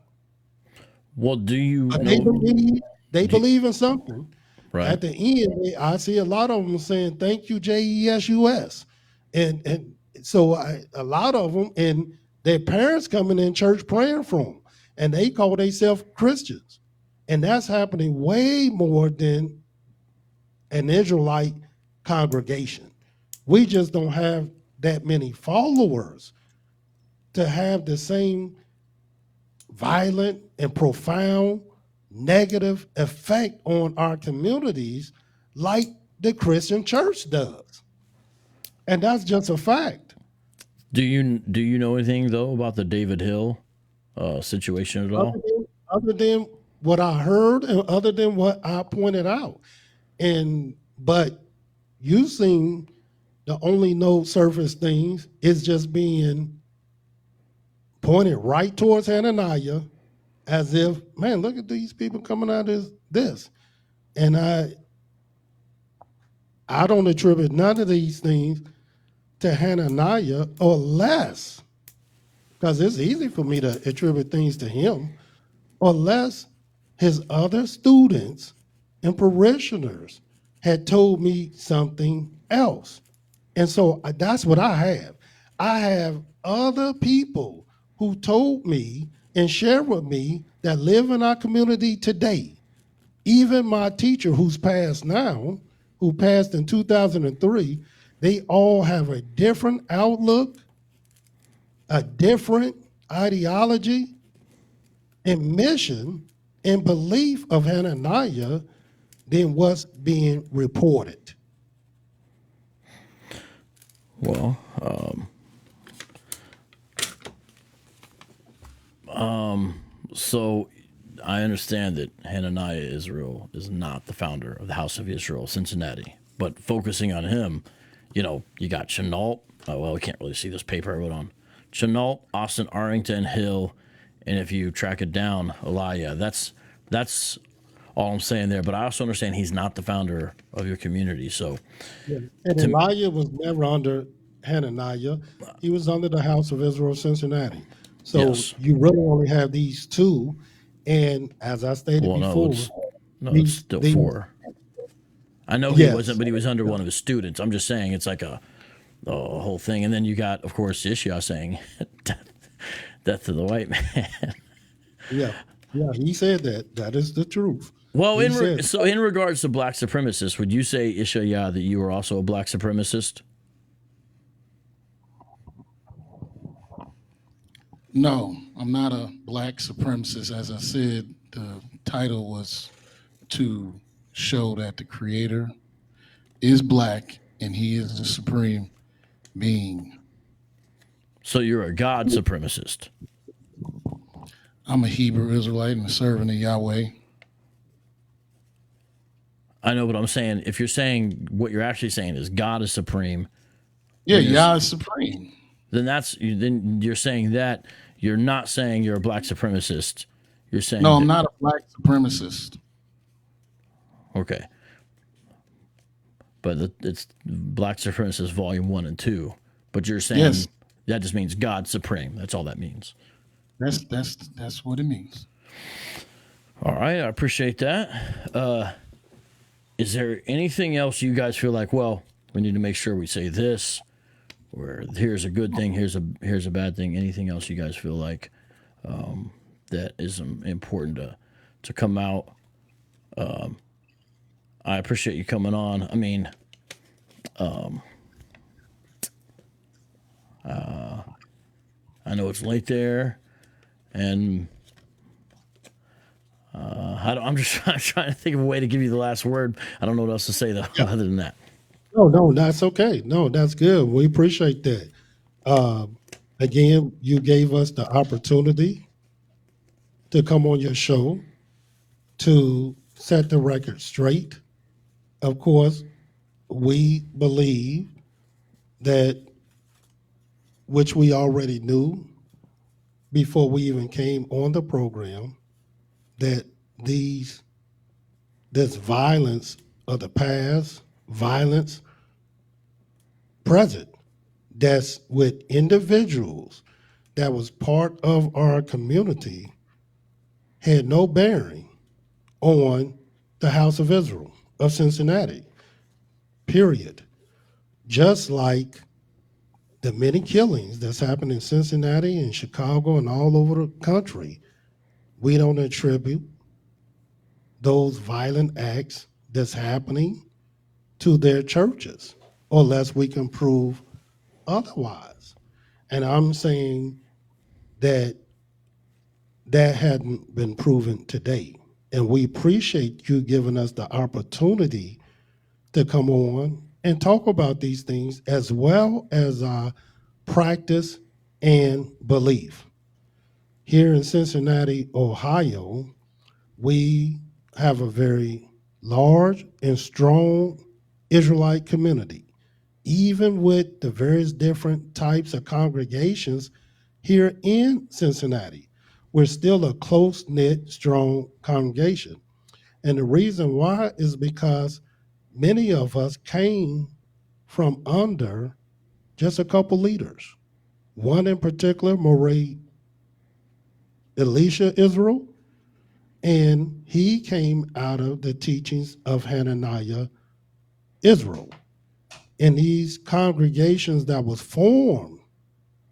Well, do you But know? they believe in something. Right. At the end, I see a lot of them saying, "Thank you, Jesus," and so a lot of them, and their parents coming in church praying for them, and they call themselves Christians, and that's happening way more than an Israelite congregation. We just don't have that many followers to have the same violent and profound negative effect on our communities like the Christian church does. And that's just a fact. Do you know anything though about the David Hill situation at all? Other than what I heard and other than what I pointed out. But you seem to only know surface things. It's just being pointed right towards Hananiah, as if, man, look at these people coming out of this. And I don't attribute none of these things to Hananiah, or less, because it's easy for me to attribute things to him, unless his other students and parishioners had told me something else. And so that's what I have. I have other people who told me and share with me that live in our community today. Even my teacher who's passed now, who passed in 2003, they all have a different outlook, a different ideology and mission and belief of Hananiah than what's being reported. Well, so I understand that Hananiah Israel is not the founder of the House of Yisra'el, Cincinnati, but focusing on him, you know, you got Chenault. Well, we can't really see this paper I wrote on. Chenault, Austin, Arlington, Hill, and if you track it down, IshYAH. That's all I'm saying there. But I also understand he's not the founder of your community. So, And IshYAH was never under Hananiah. He was under the House of Yisra'el, Cincinnati. So yes. you really only have these two. And as I stated before, it's still four. I know he wasn't, but he was under one of his students. I'm just saying it's like a whole thing. And then you got, of course, IshYAH saying death to the white man. Yeah, he said that. That is the truth. Well, in regards to black supremacists, would you say, IshYAH, that you are also a black supremacist? No, I'm not a black supremacist. As I said, the title was to show that the Creator is black and he is the supreme being. So you're a God supremacist. I'm a Hebrew Israelite and a servant of Yahweh. I know, but I'm saying, if you're saying what you're actually saying is God is supreme. Yeah, Yah is supreme. Then you're saying that. You're not saying you're a black supremacist. You're saying no, I'm not a black supremacist. Okay, but it's Black Supremacist Volume 1 and 2. But you're saying that just means God supreme. That's all that means. That's what it means. All right, I appreciate that. Is there anything else you guys feel like, well, we need to make sure we say this, or here's a good thing, here's a bad thing? Anything else you guys feel like that is important to come out? I appreciate you coming on. I mean, I know it's late there, and I'm just trying to think of a way to give you the last word. I don't know what else to say, though, other than that. No, that's okay. No, that's good. We appreciate that. Again, you gave us the opportunity to come on your show to set the record straight. Of course, we believe that, which we already knew before we even came on the program, that this violence of the past, violence present, that's with individuals that was part of our community, had no bearing on the House of Yisra'el of Cincinnati, period. Just like the many killings that's happened in Cincinnati and Chicago and all over the country, we don't attribute those violent acts that's happening to their churches unless we can prove otherwise. And I'm saying that hadn't been proven today. And we appreciate you giving us the opportunity to come on and talk about these things as well as our practice and belief. Here in Cincinnati, Ohio, we have a very large and strong Israelite community. Even with the various different types of congregations here in Cincinnati, we're still a close-knit, strong congregation. And the reason why is because many of us came from under just a couple leaders. One in particular, Moray Elisha Israel, and he came out of the teachings of Hananiah Israel. And these congregations that was formed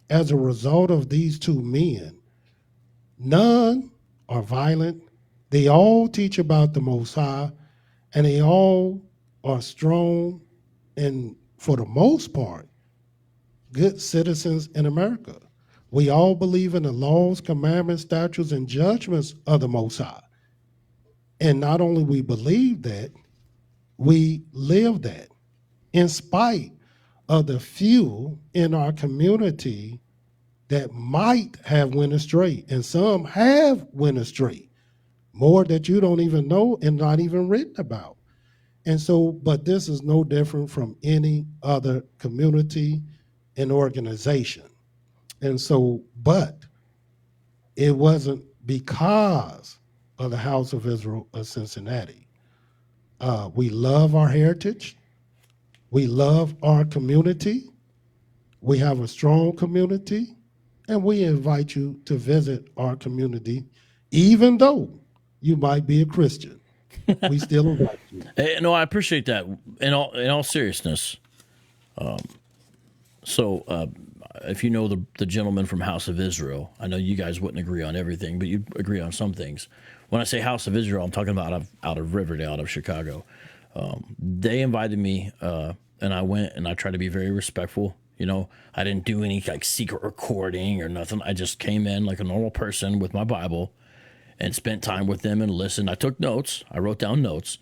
as a result of these two men, None are violent. They all teach about the Most High, and they all are strong and, for the most part, good citizens in America. We all believe in the laws, commandments, statutes, and judgments of the Most High. And not only we believe that, we live that, in spite of the few in our community that might have went astray. And some have went astray, more that you don't even know and not even written about. And so, but this is no different from any other community and organization. And so, but it wasn't because of the House of Israel of Cincinnati. We love our heritage. We love our community. We have a strong community, and we invite you to visit our community, even though you might be a Christian. We still invite you. No, I appreciate that. In all seriousness, if you know the gentleman from House of Israel, I know you guys wouldn't agree on everything, but you agree on some things. When I say House of Israel, I'm talking about out of Riverdale, out of Chicago. They invited me, and I went, and I tried to be very respectful. You know, I didn't do any like secret recording or nothing. I just came in like a normal person with my Bible and spent time with them and listened. I took notes. I wrote down notes.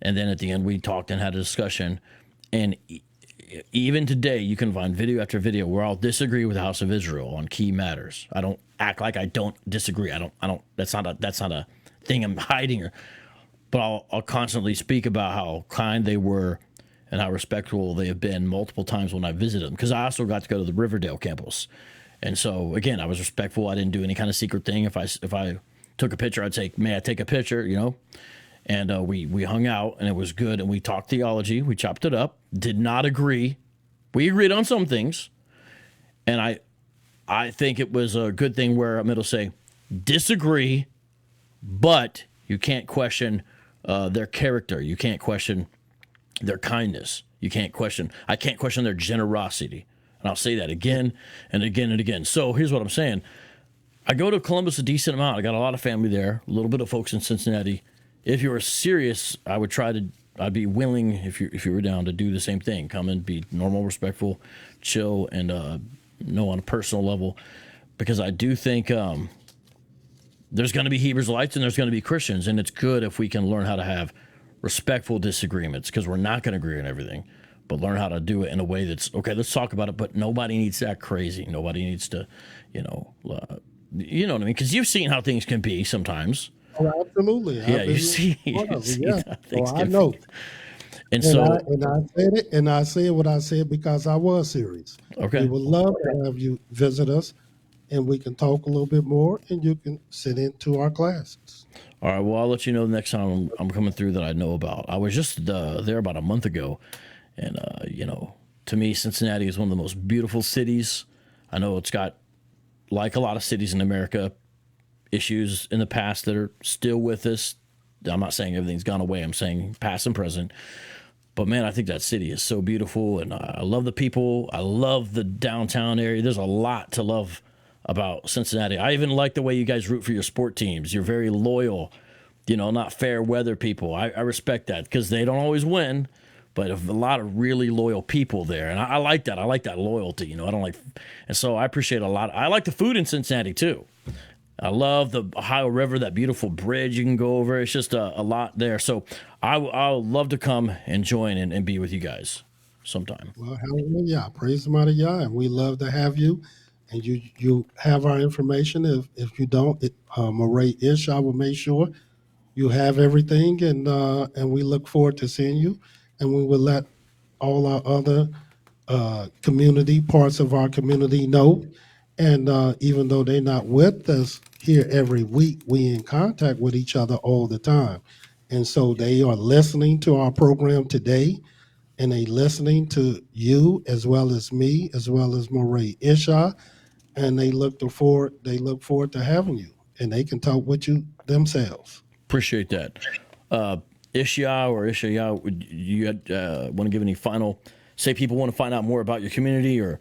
And then at the end, we talked and had a discussion. And even today, you can find video after video where I'll disagree with the House of Israel on key matters. I don't act like I don't disagree. I don't. That's not a thing I'm hiding. But I'll constantly speak about how kind they were and how respectful they have been multiple times when I visited them. Because I also got to go to the Riverdale campus. And so, again, I was respectful. I didn't do any kind of secret thing. If I took a picture, I'd say, may I take a picture, you know? And we hung out, and it was good, and we talked theology. We chopped it up. Did not agree. We agreed on some things. And I think it was a good thing where it'll say, disagree, but you can't question their character. You can't question their kindness. I can't question their generosity. And I'll say that again and again and again. So here's what I'm saying. I go to Columbus a decent amount. I got a lot of family there, a little bit of folks in Cincinnati. If you were serious, I'd be willing, if you were down, to do the same thing. Come and be normal, respectful, chill, and on a personal level. Because I do think there's going to be Israelites and there's going to be Christians, and it's good if we can learn how to have respectful disagreements, because we're not going to agree on everything, but learn how to do it in a way that's, okay, let's talk about it, but nobody needs that crazy. Nobody needs to, you know what I mean? Because you've seen how things can be sometimes. Oh, absolutely. Yeah, you see how things I know. And so, I said it, and I said what I said because I was serious. Okay. We would love to have you visit us, and we can talk a little bit more, and you can sit into our classes. All right, well, I'll let you know the next time I'm coming through that I know about. I was just there about a month ago, and, to me, Cincinnati is one of the most beautiful cities. I know it's got, like a lot of cities in America, issues in the past that are still with us. I'm not saying everything's gone away. I'm saying past and present. But, man, I think that city is so beautiful, and I love the people. I love the downtown area. There's a lot to love about Cincinnati. I even like the way you guys root for your sport teams. You're very loyal, not fair weather people. I respect that because they don't always win, but a lot of really loyal people there. And I like that. I like that loyalty. And so I appreciate a lot. I like the food in Cincinnati too. I love the Ohio River, that beautiful bridge you can go over. It's just a lot there. So I'll love to come and join and be with you guys sometime. Well, hallelujah. Praise the mighty Yah. And we love to have you. And you have our information. If you don't, Moray IshYAH will make sure you have everything. And we look forward to seeing you. And we will let all our other parts of our community know. And even though they're not with us here every week, we in contact with each other all the time. And so they are listening to our program today, and they listening to you as well as me, as well as Moray IshYAH, and they look forward to having you, and they can talk with you themselves. Appreciate that. IshYAH or IshYAH, you want to give any final, say people want to find out more about your community or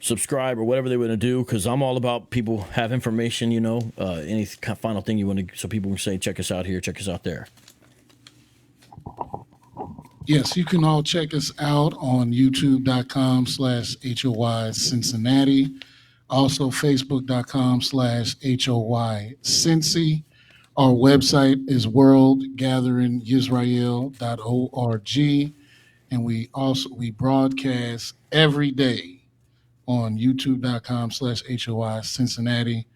subscribe or whatever they want to do, because I'm all about people have information, any final thing you want to, so people can say, check us out here, check us out there. Yes, you can all check us out on youtube.com/HOY Cincinnati. Also, facebook.com/HOY Cincy. Our website is worldgatheringyisrael.org. And we broadcast every day on youtube.com/HOY Cincinnati,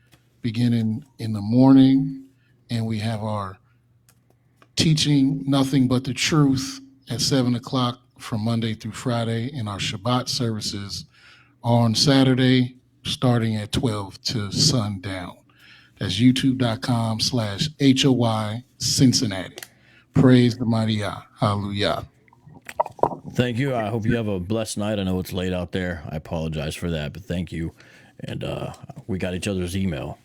beginning in the morning. And we have our teaching nothing but the truth at 7 o'clock from Monday through Friday, and our Shabbat services are on Saturday, starting at 12 to sundown. That's youtube.com/HOY Cincinnati. Praise the mighty Yah. Hallelujah. Thank you. I hope you have a blessed night. I know it's late out there. I apologize for that, but thank you. And we got each other's email.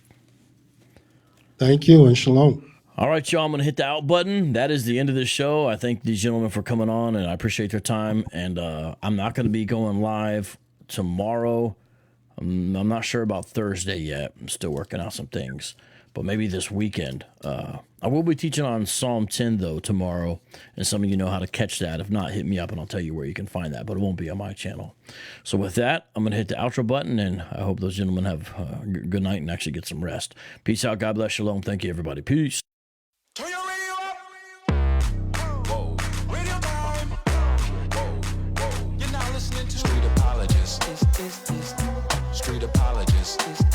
Thank you and shalom. All right, y'all, I'm going to hit the out button. That is the end of this show. I thank these gentlemen for coming on, and I appreciate their time. And I'm not going to be going live tomorrow. I'm not sure about Thursday yet. I'm still working out some things. But maybe this weekend. I will be teaching on Psalm 10, though, tomorrow. And some of you know how to catch that. If not, hit me up, and I'll tell you where you can find that. But it won't be on my channel. So with that, I'm going to hit the outro button, and I hope those gentlemen have a good night and actually get some rest. Peace out. God bless. Shalom. Thank you, everybody. Peace. Turn your radio up. Whoa. Radio time. Whoa. You're now listening to Street Apologist. Street Apologist.